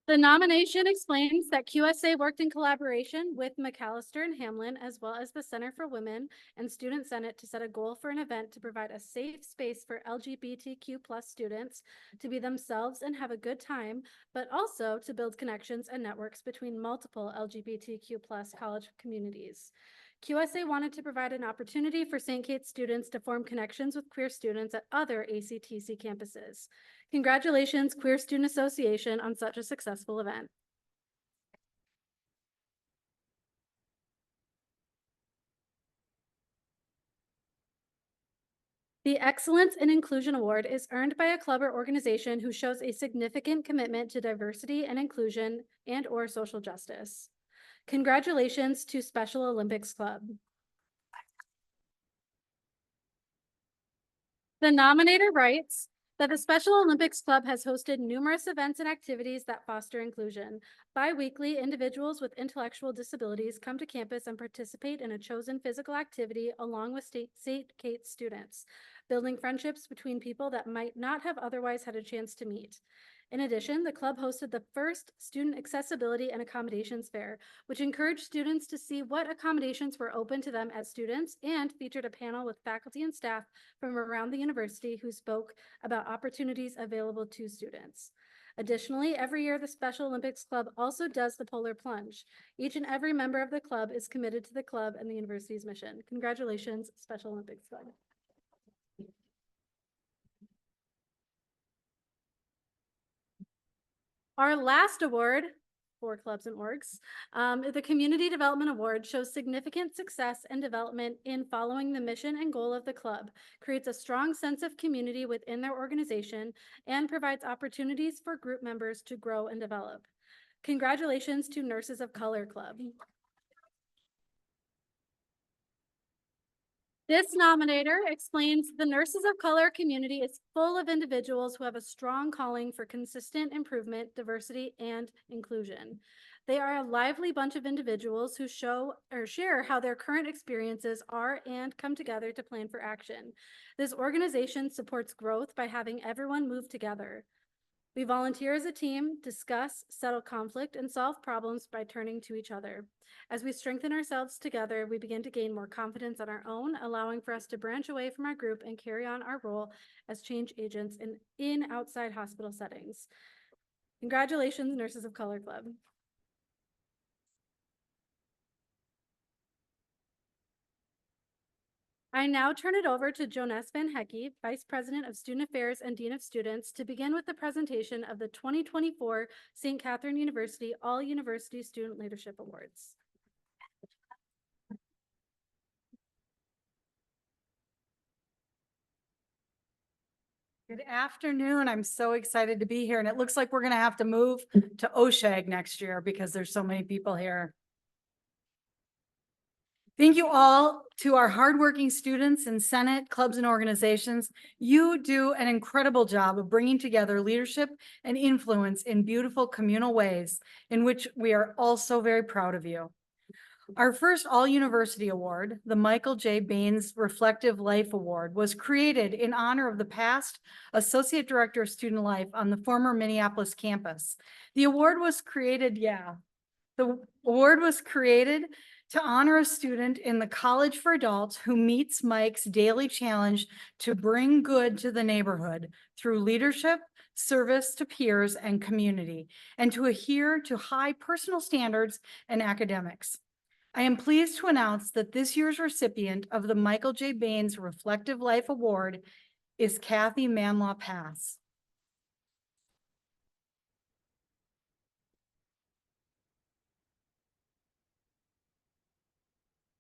The nomination explains that QSA worked in collaboration with McAllister and Hamlin, as well as the Center for Women and Student Senate, to set a goal for an event to provide a safe space for LGBTQ+ students to be themselves and have a good time, but also to build connections and networks between multiple LGBTQ+ college communities. QSA wanted to provide an opportunity for St. Kate's students to form connections with queer students at other ACTC campuses. Congratulations, Queer Student Association, on such a successful event. The Excellence in Inclusion Award is earned by a club or organization who shows a significant commitment to diversity and inclusion and/or social justice. Congratulations to Special Olympics Club. The nominator writes that the Special Olympics Club has hosted numerous events and activities that foster inclusion. Bi-weekly, individuals with intellectual disabilities come to campus and participate in a chosen physical activity along with St. Kate's students, building friendships between people that might not have otherwise had a chance to meet. In addition, the club hosted the first Student Accessibility and Accommodations Fair, which encouraged students to see what accommodations were open to them as students, and featured a panel with faculty and staff from around the university who spoke about opportunities available to students. Additionally, every year the Special Olympics Club also does the Polar Plunge. Each and every member of the club is committed to the club and the university's mission. Congratulations, Special Olympics Club. Our last award for clubs and orgs, the Community Development Award, shows significant success and development in following the mission and goal of the club, creates a strong sense of community within their organization, and provides opportunities for group members to grow and develop. Congratulations to Nurses of Color Club. This nominator explains the Nurses of Color community is full of individuals who have a strong calling for consistent improvement, diversity, and inclusion. They are a lively bunch of individuals who show or share how their current experiences are and come together to plan for action. This organization supports growth by having everyone move together. We volunteer as a team, discuss, settle conflict, and solve problems by turning to each other. As we strengthen ourselves together, we begin to gain more confidence on our own, allowing for us to branch away from our group and carry on our role as change agents in outside hospital settings. Congratulations, Nurses of Color Club. I now turn it over to Jonas Van Hecke, Vice President of Student Affairs and Dean of Students, to begin with the presentation of the 2024 St. Catherine University All University Student Leadership Awards. Good afternoon. I'm so excited to be here, and it looks like we're going to have to move to OSHAG next year because there's so many people here. Thank you all to our hardworking students in Senate, clubs, and organizations. You do an incredible job of bringing together leadership and influence in beautiful communal ways, in which we are also very proud of you. Our first All-University Award, the Michael J. Baines Reflective Life Award, was created in honor of the past Associate Director of Student Life on the former Minneapolis campus. The award was created, to honor a student in the College for Adults who meets Mike's daily challenge to bring good to the neighborhood through leadership, service to peers and community, and to adhere to high personal standards and academics. I am pleased to announce that this year's recipient of the Michael J. Baines Reflective Life Award is Kathy Manlaw Pass.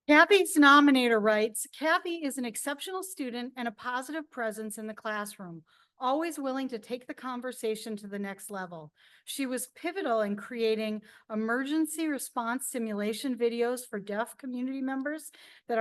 Kathy's nominator writes, Kathy is an exceptional student and a positive presence in the classroom, always willing to take the conversation to the next level. She was pivotal in creating emergency response simulation videos for deaf community members that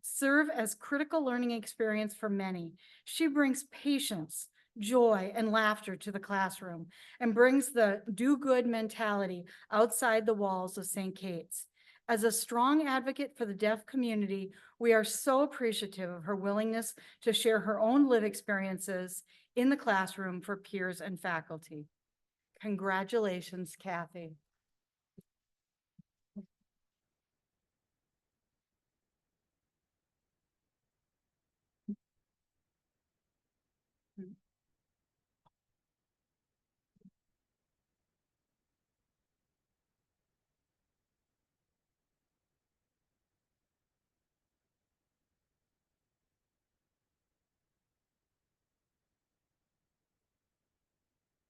serve as critical learning experience for many. She brings patience, joy, and laughter to the classroom and brings the do-good mentality outside the walls of St. Kate's. As a strong advocate for the deaf community, we are so appreciative of her willingness to share her own lived experiences in the classroom for peers and faculty. Congratulations, Kathy.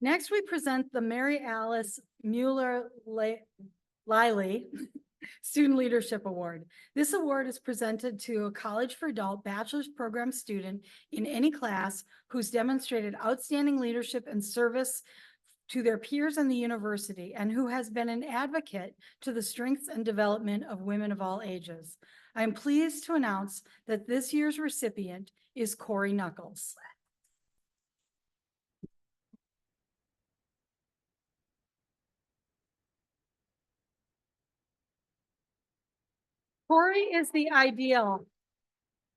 Next, we present the Mary Alice Mueller-Liley Student Leadership Award. This award is presented to a college for adult bachelor's program student in any class who's demonstrated outstanding leadership and service to their peers in the university and who has been an advocate to the strengths and development of women of all ages. I am pleased to announce that this year's recipient is Corey Knuckles. Corey is the ideal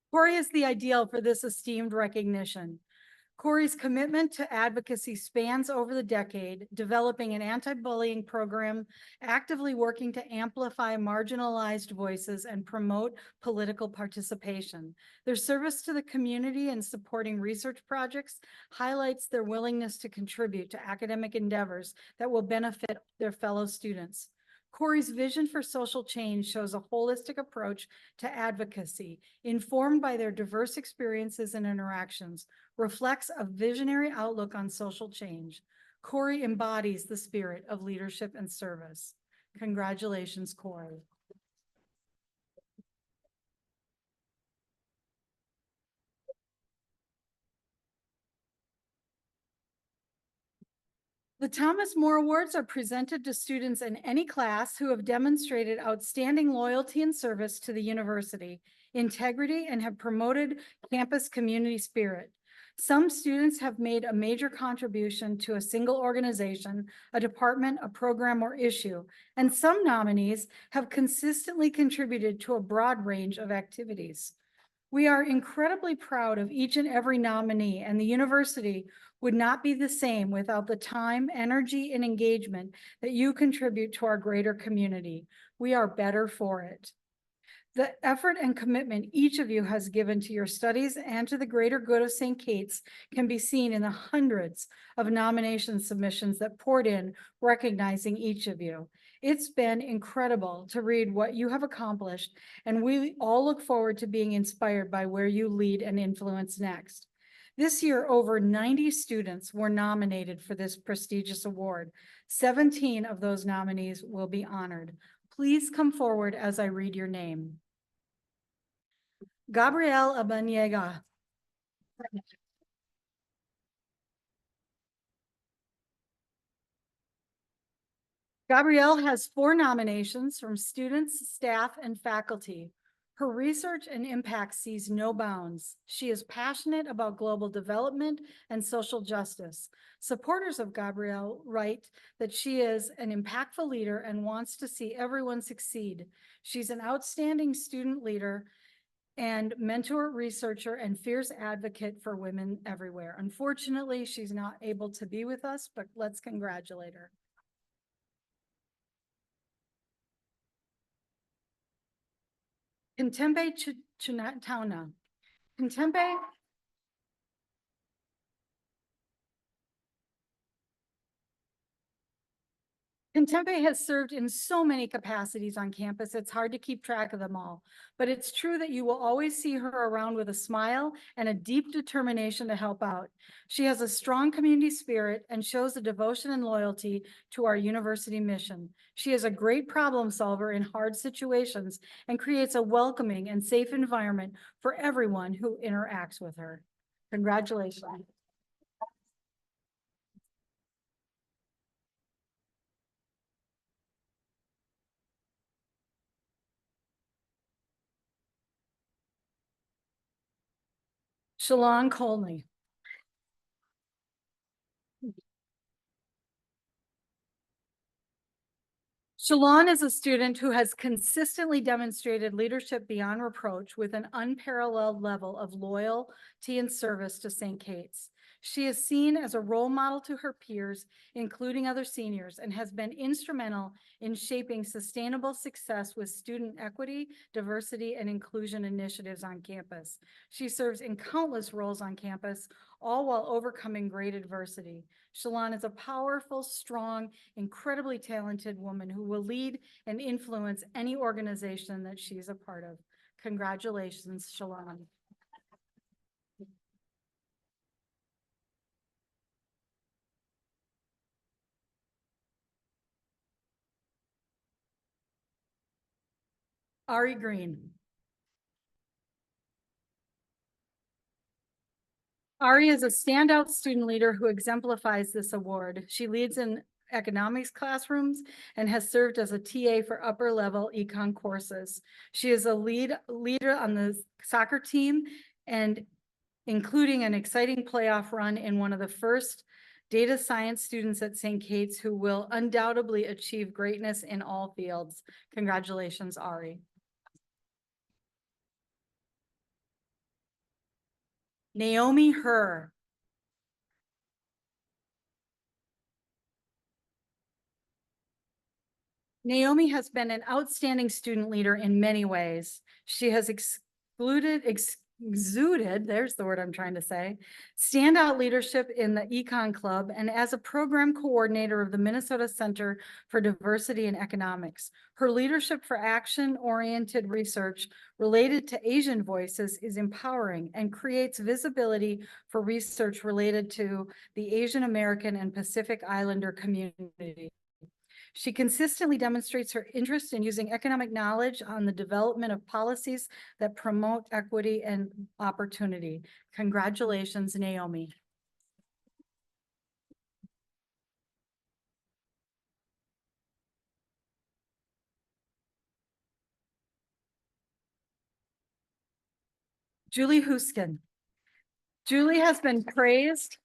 for this esteemed recognition. Corey's commitment to advocacy spans over the decade, developing an anti-bullying program, actively working to amplify marginalized voices and promote political participation. Their service to the community and supporting research projects highlights their willingness to contribute to academic endeavors that will benefit their fellow students. Corey's vision for social change shows a holistic approach to advocacy, informed by their diverse experiences and interactions, reflects a visionary outlook on social change. Corey embodies the spirit of leadership and service. Congratulations, Corey. The Thomas More Awards are presented to students in any class who have demonstrated outstanding loyalty and service to the university, integrity, and have promoted campus community spirit. Some students have made a major contribution to a single organization, a department, a program, or issue, and some nominees have consistently contributed to a broad range of activities. We are incredibly proud of each and every nominee, and the university would not be the same without the time, energy, and engagement that you contribute to our greater community. We are better for it. The effort and commitment each of you has given to your studies and to the greater good of St. Kate's can be seen in the hundreds of nomination submissions that poured in, recognizing each of you. It's been incredible to read what you have accomplished, and we all look forward to being inspired by where you lead and influence next. This year, over 90 students were nominated for this prestigious award. 17 of those nominees will be honored. Please come forward as I read your name. Gabrielle Abaniega. Gabrielle has 4 nominations from students, staff, and faculty. Her research and impact sees no bounds. She is passionate about global development and social justice. Supporters of Gabrielle write that she is an impactful leader and wants to see everyone succeed. She's an outstanding student leader and mentor, researcher, and fierce advocate for women everywhere. Unfortunately, she's not able to be with us, but let's congratulate her. Contempe Chinatauna. Contempe has served in so many capacities on campus, it's hard to keep track of them all. But it's true that you will always see her around with a smile and a deep determination to help out. She has a strong community spirit and shows a devotion and loyalty to our university mission. She is a great problem solver in hard situations and creates a welcoming and safe environment for everyone who interacts with her. Congratulations. Shalon Colney. Shalon is a student who has consistently demonstrated leadership beyond reproach with an unparalleled level of loyalty and service to St. Kate's. She is seen as a role model to her peers, including other seniors, and has been instrumental in shaping sustainable success with student equity, diversity, and inclusion initiatives on campus. She serves in countless roles on campus, all while overcoming great adversity. Shalon is a powerful, strong, incredibly talented woman who will lead and influence any organization that she is a part of. Congratulations, Shalon. Ari Green. Ari is a standout student leader who exemplifies this award. She leads in economics classrooms and has served as a TA for upper level econ courses. She is a leader on the soccer team and including an exciting playoff run in one of the first data science students at St. Kate's who will undoubtedly achieve greatness in all fields. Congratulations, Ari. Naomi Herr. Naomi has been an outstanding student leader in many ways. She has exuded, there's the word I'm trying to say, standout leadership in the Econ Club and as a program coordinator of the Minnesota Center for Diversity and Economics. Her leadership for action-oriented research related to Asian voices is empowering and creates visibility for research related to the Asian American and Pacific Islander community. She consistently demonstrates her interest in using economic knowledge on the development of policies that promote equity and opportunity. Congratulations, Naomi. Julie Huskin. Julie has been praised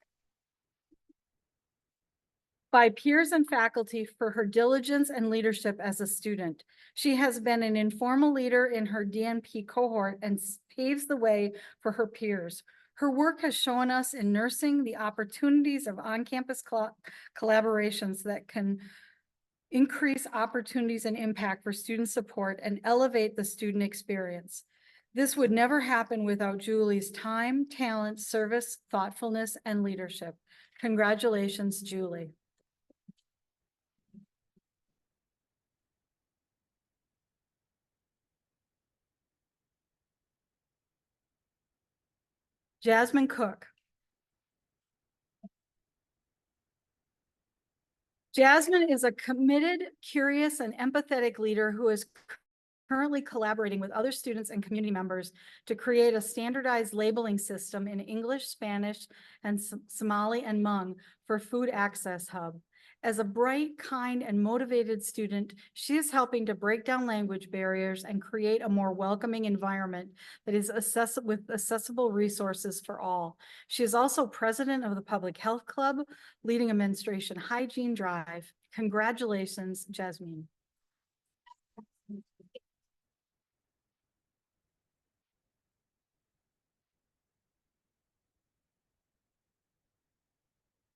by peers and faculty for her diligence and leadership as a student. She has been an informal leader in her DNP cohort and paves the way for her peers. Her work has shown us in nursing the opportunities of on-campus collaborations that can increase opportunities and impact for student support and elevate the student experience. This would never happen without Julie's time, talent, service, thoughtfulness, and leadership. Congratulations, Julie. Jasmine Cook. Jasmine is a committed, curious, and empathetic leader who is currently collaborating with other students and community members to create a standardized labeling system in English, Spanish, and Somali and Hmong for Food Access Hub. As a bright, kind, and motivated student, she is helping to break down language barriers and create a more welcoming environment that is with accessible resources for all. She is also president of the Public Health Club, leading a menstruation hygiene drive. Congratulations, Jasmine.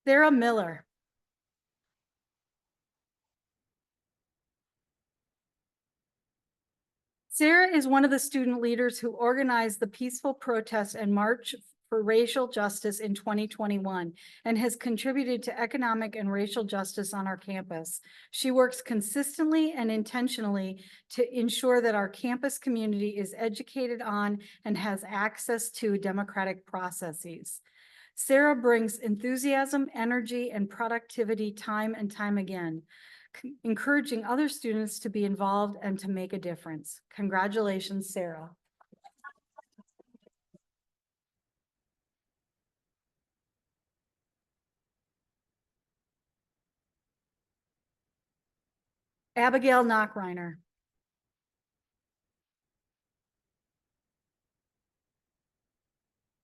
Sarah Miller. Sarah is one of the student leaders who organized the peaceful protest and march for racial justice in 2021 and has contributed to economic and racial justice on our campus. She works consistently and intentionally to ensure that our campus community is educated on and has access to democratic processes. Sarah brings enthusiasm, energy, and productivity time and time again, encouraging other students to be involved and to make a difference. Congratulations, Sarah. Abigail Knockreiner.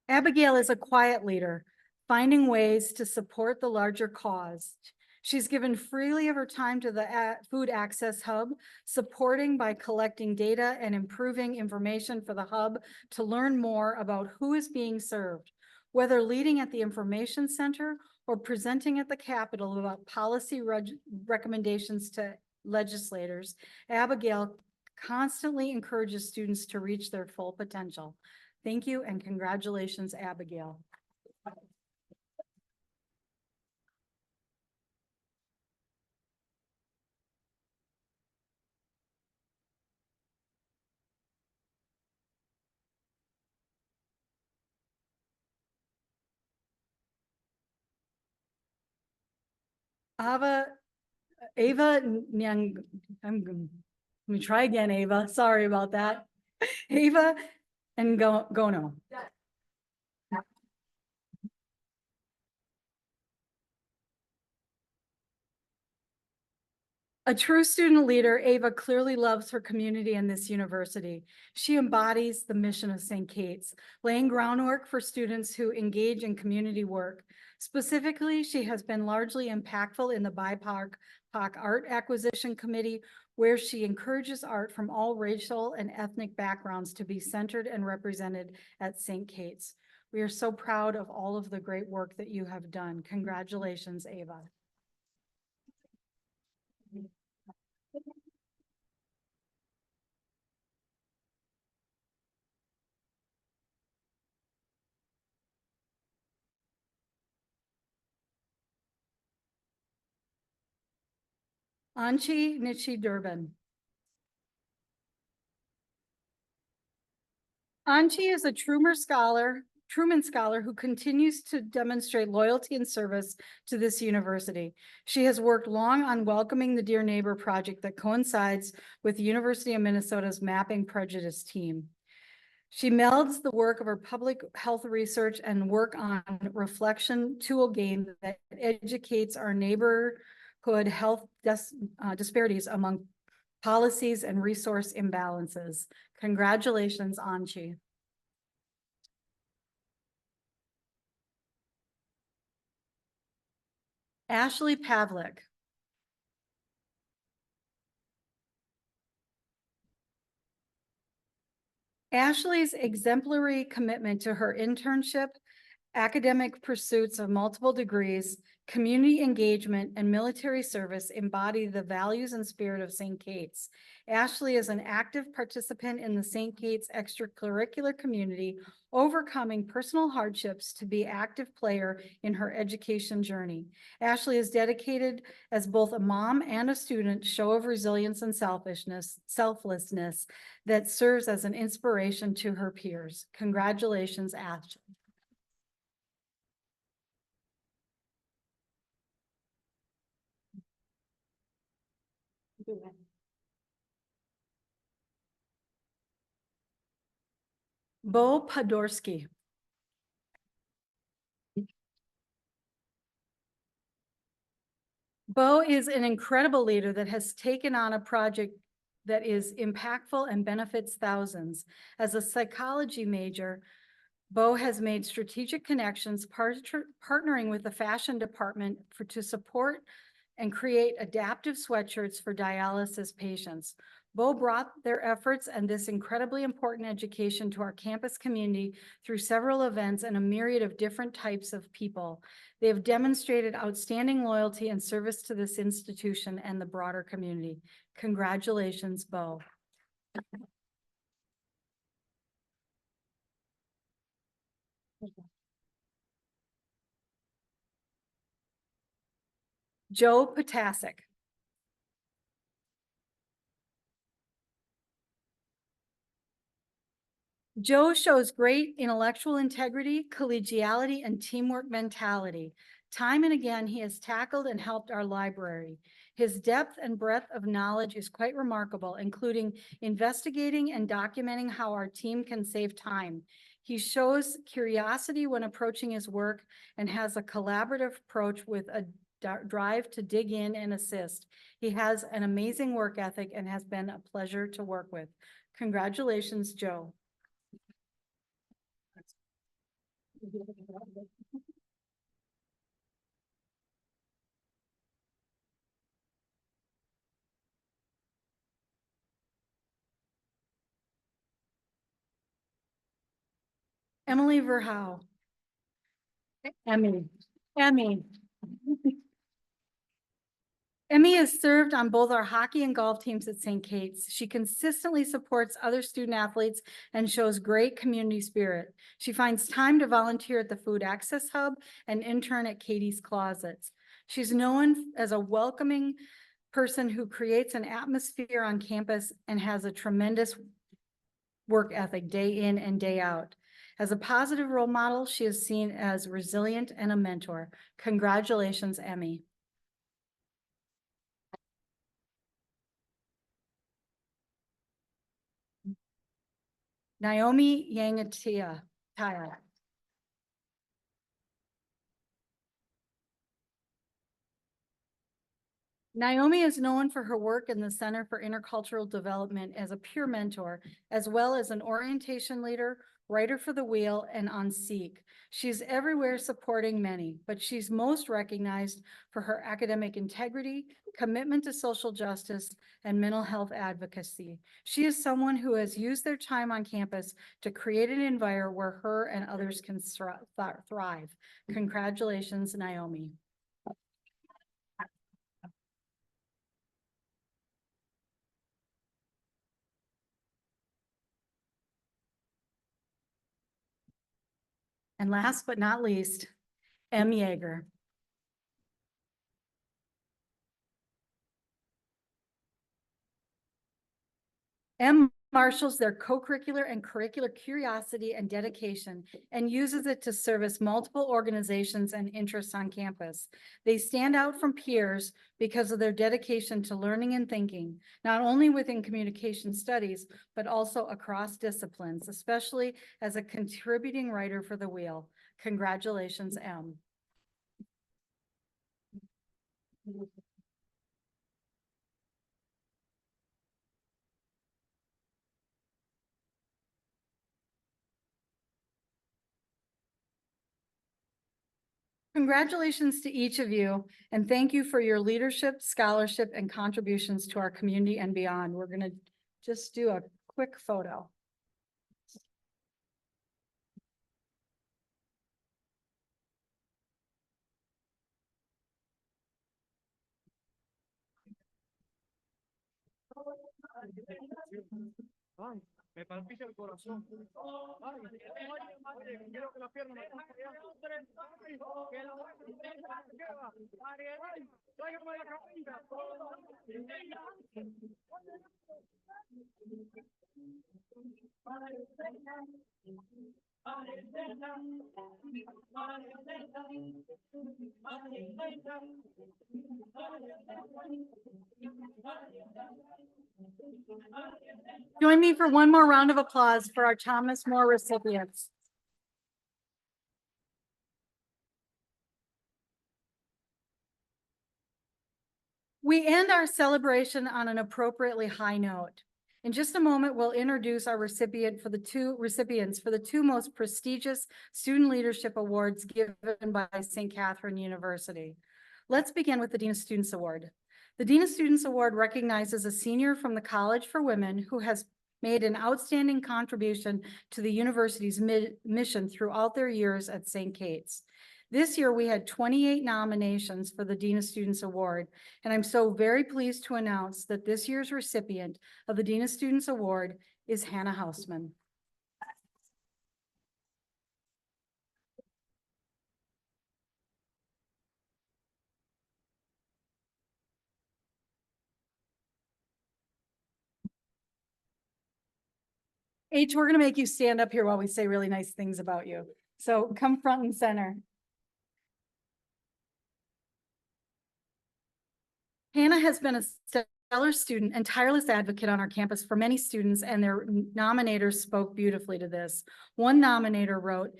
Abigail is a quiet leader, finding ways to support the larger cause. She's given freely of her time to the Food Access Hub, supporting by collecting data and improving information for the hub to learn more about who is being served, whether leading at the Information Center or presenting at the Capitol about policy recommendations to legislators. Abigail constantly encourages students to reach their full potential. Thank you and congratulations, Abigail. Ava Nyang, let me try again, Ava. Sorry about that. Ava and Gono. A true student leader, Ava clearly loves her community and this university. She embodies the mission of St. Kate's, laying groundwork for students who engage in community work. Specifically, she has been largely impactful in the BIPOC Art Acquisition Committee, where she encourages art from all racial and ethnic backgrounds to be centered and represented at St. Kate's. We are so proud of all of the great work that you have done. Congratulations, Ava. Anchi Nichi Durban. Anchi is a Truman Scholar who continues to demonstrate loyalty and service to this university. She has worked long on welcoming the Dear Neighbor project that coincides with the University of Minnesota's Mapping Prejudice team. She melds the work of her public health research and work on reflection tool game that educates our neighborhood health disparities among policies and resource imbalances. Congratulations, Anchi. Ashley Pavlik. Ashley's exemplary commitment to her internship, academic pursuits of multiple degrees, community engagement, and military service embody the values and spirit of St. Kate's. Ashley is an active participant in the St. Kate's extracurricular community, overcoming personal hardships to be active player in her education journey. Ashley is dedicated as both a mom and a student, show of resilience and selflessness that serves as an inspiration to her peers. Congratulations, Ashley. Bo Podorsky. Bo is an incredible leader that has taken on a project that is impactful and benefits thousands. As a psychology major, Bo has made strategic connections, partnering with the fashion department to support and create adaptive sweatshirts for dialysis patients. Bo brought their efforts and this incredibly important education to our campus community through several events and a myriad of different types of people. They have demonstrated outstanding loyalty and service to this institution and the broader community. Congratulations, Bo. Joe Potasek. Joe shows great intellectual integrity, collegiality, and teamwork mentality. Time and again, he has tackled and helped our library. His depth and breadth of knowledge is quite remarkable, including investigating and documenting how our team can save time. He shows curiosity when approaching his work and has a collaborative approach with a drive to dig in and assist. He has an amazing work ethic and has been a pleasure to work with. Congratulations, Joe. Emily Verhow. Emmy. Emmy. Emmy has served on both our hockey and golf teams at St. Kate's. She consistently supports other student athletes and shows great community spirit. She finds time to volunteer at the Food Access Hub and intern at Katie's Closets. She's known as a welcoming person who creates an atmosphere on campus and has a tremendous work ethic day in and day out. As a positive role model, she is seen as resilient and a mentor. Congratulations, Emmy. Naomi Yangatia. Tyler. Naomi is known for her work in the Center for Intercultural Development as a peer mentor, as well as an orientation leader, writer for The Wheel, and on Seek. She's everywhere supporting many, but she's most recognized for her academic integrity, commitment to social justice, and mental health advocacy. She is someone who has used their time on campus to create an environment where her and others can thrive. Congratulations, Naomi. And last but not least, M. Yeager. M marshals their co-curricular and curricular curiosity and dedication and uses it to service multiple organizations and interests on campus. They stand out from peers because of their dedication to learning and thinking, not only within communication studies, but also across disciplines, especially as a contributing writer for The Wheel. Congratulations, M. Congratulations to each of you, and thank you for your leadership, scholarship, and contributions to our community and beyond. We're going to just do a quick photo. Me palpita el corazón. Ay, madre, quiero que la pierna me Join me for one more round of applause for our Thomas More recipients. We end our celebration on an appropriately high note. In just a moment, we'll introduce our recipients for the two most prestigious student leadership awards given by St. Catherine University. Let's begin with the Dean of Students Award. The Dean of Students Award recognizes a senior from the College for Women who has made an outstanding contribution to the university's mission throughout their years at St. Kate's. This year, we had 28 nominations for the Dean of Students Award, and I'm so very pleased to announce that this year's recipient of the Dean of Students Award is Hannah Hausman. H, we're going to make you stand up here while we say really nice things about you. So come front and center. Hannah has been a stellar student and tireless advocate on our campus for many students, and their nominators spoke beautifully to this. One nominator wrote,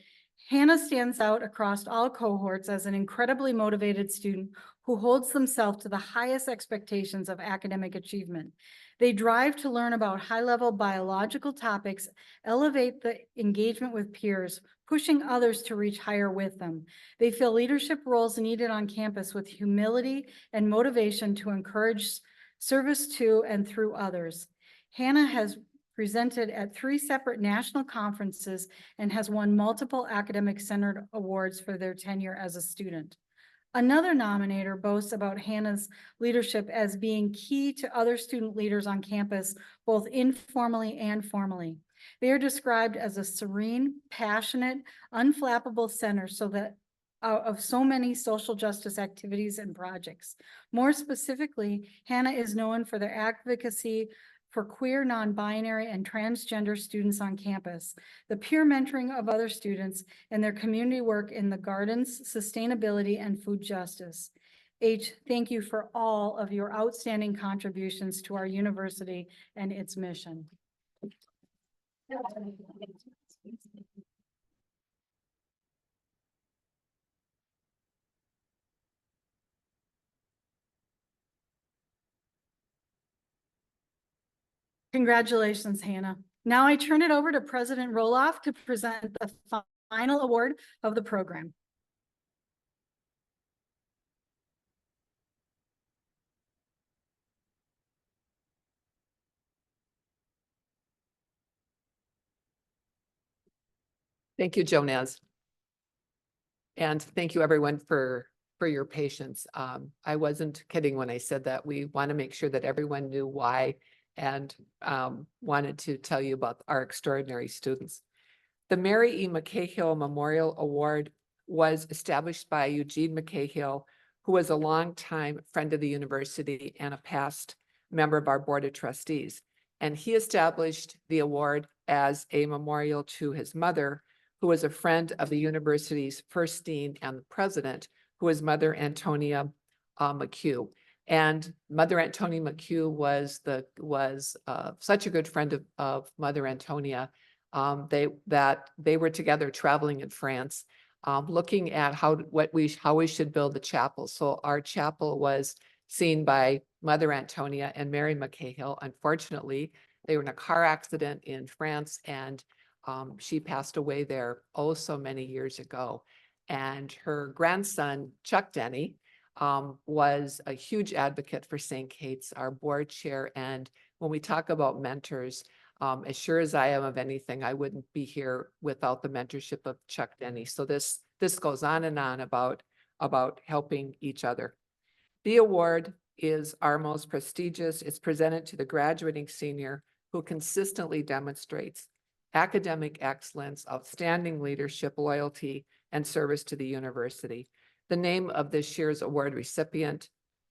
Hannah stands out across all cohorts as an incredibly motivated student who holds themselves to the highest expectations of academic achievement. They drive to learn about high-level biological topics, elevate the engagement with peers, pushing others to reach higher with them. They fill leadership roles needed on campus with humility and motivation to encourage service to and through others. Hannah has presented at 3 separate national conferences and has won multiple academic-centered awards for their tenure as a student. Another nominator boasts about Hannah's leadership as being key to other student leaders on campus, both informally and formally. They are described as a serene, passionate, unflappable center of so many social justice activities and projects. More specifically, Hannah is known for their advocacy for queer, non-binary, and transgender students on campus, the peer mentoring of other students, and their community work in the gardens, sustainability, and food justice. Thank you for all of your outstanding contributions to our university and its mission. Congratulations, Hannah. Now I turn it over to President Roloff to present the final award of the program. Thank you, Jonaz. And thank you everyone for your patience. I wasn't kidding when I said that we want to make sure that everyone knew why and wanted to tell you about our extraordinary students. The Mary E. McCahill Memorial Award was established by Eugene McCahill, who was a longtime friend of the university and a past member of our Board of Trustees. And he established the award as a memorial to his mother, who was a friend of the university's first dean and the president, who was Mother Antonia McHugh. And Mother Antonia McHugh was such a good friend of Mother Antonia. They were together traveling in France, looking at how we should build the chapel. So our chapel was seen by Mother Antonia and Mary McCahill. Unfortunately, they were in a car accident in France, and she passed away there oh so many years ago. And her grandson, Chuck Denny, was a huge advocate for St. Kate's, our board chair. And when we talk about mentors, as sure as I am of anything, I wouldn't be here without the mentorship of Chuck Denny. So this goes on and on about helping each other. The award is our most prestigious. It's presented to the graduating senior who consistently demonstrates academic excellence, outstanding leadership, loyalty, and service to the university. The name of this year's award recipient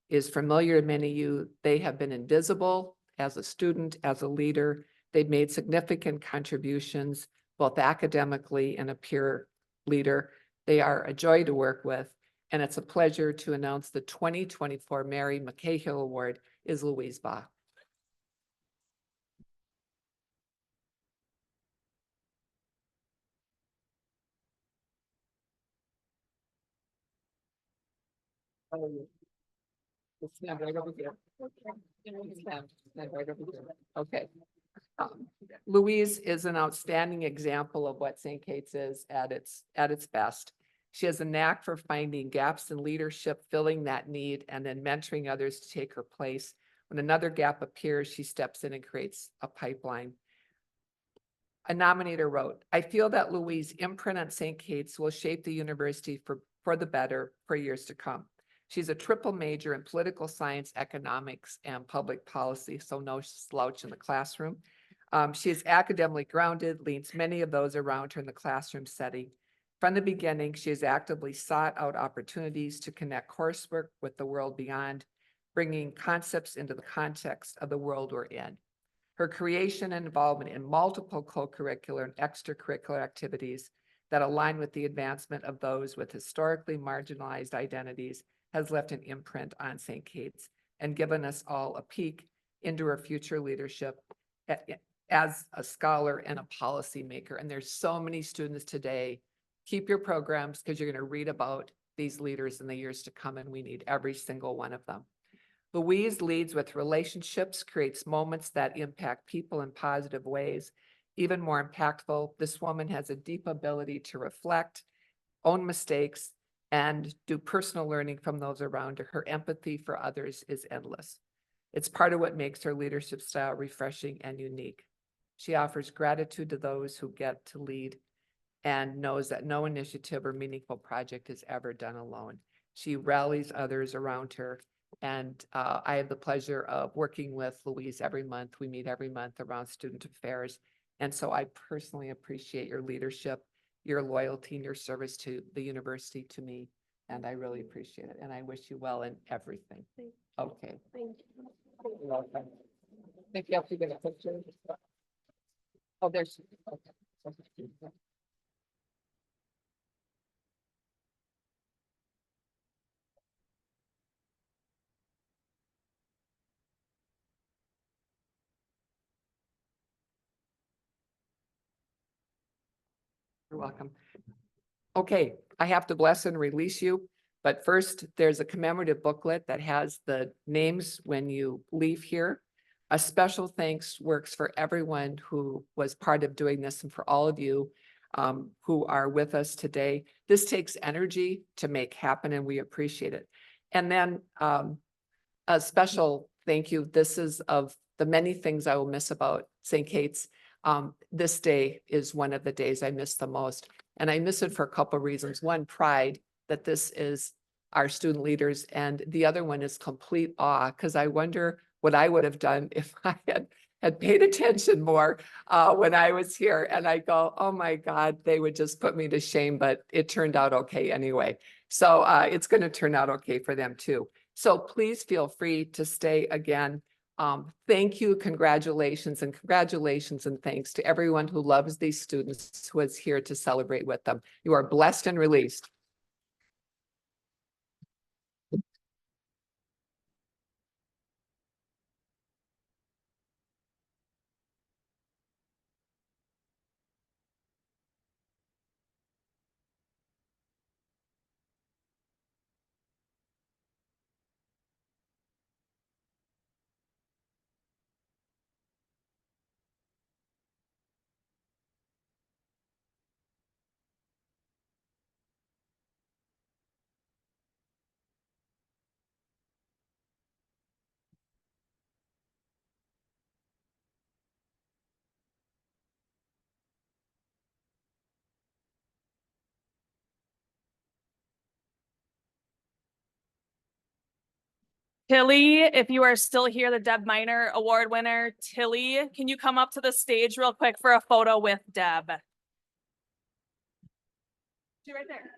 is familiar to many of you. They have been invisible as a student, as a leader. They've made significant contributions, both academically and a peer leader. They are a joy to work with, and it's a pleasure to announce the 2024 Mary McCahill Award is Louise Bach. Stand right over here. Stand right over here. Okay. Louise is an outstanding example of what St. Kate's is at its best. She has a knack for finding gaps in leadership, filling that need, and then mentoring others to take her place. When another gap appears, she steps in and creates a pipeline. A nominator wrote, "I feel that Louise's imprint on St. Kate's will shape the university for the better for years to come. She's a triple major in political science, economics, and public policy, so no slouch in the classroom. She is academically grounded, leads many of those around her in the classroom setting. From the beginning, she has actively sought out opportunities to connect coursework with the world beyond, bringing concepts into the context of the world we're in. Her creation and involvement in multiple co-curricular and extracurricular activities that align with the advancement of those with historically marginalized identities has left an imprint on St. Kate's and given us all a peek into her future leadership as a scholar and a policymaker." And there's so many students today. Keep your programs because you're going to read about these leaders in the years to come, and we need every single one of them. Louise leads with relationships, creates moments that impact people in positive ways. Even more impactful, this woman has a deep ability to reflect, own mistakes, and do personal learning from those around her. Her empathy for others is endless. It's part of what makes her leadership style refreshing and unique. She offers gratitude to those who get to lead and knows that no initiative or meaningful project is ever done alone. She rallies others around her. And I have the pleasure of working with Louise every month. We meet every month around student affairs. And so I personally appreciate your leadership, your loyalty, and your service to the university, to me. And I really appreciate it. And I wish you well in everything. Okay. Thank you. You're welcome. Think you have to get a picture. Oh, there's. Okay. You're welcome. Okay, I have to bless and release you, but first, there's a commemorative booklet that has the names when you leave here. A special thanks works for everyone who was part of doing this and for all of you who are with us today. This takes energy to make happen, and we appreciate it. And then a special thank you. This is of the many things I will miss about St. Kate's. This day is one of the days I miss the most. And I miss it for a couple of reasons. One, pride that this is our student leaders. And the other one is complete awe, because I wonder what I would have done if I had paid attention more when I was here. And I go, oh my God, they would just put me to shame, but it turned out okay anyway. So it's going to turn out okay for them too. So please feel free to stay again. Thank you, congratulations and thanks to everyone who loves these students, who is here to celebrate with them. You are blessed and released. Tilly, if you are still here, the Deb Minor Award winner, Tilly, can you come up to the stage real quick for a photo with Deb? She's right there.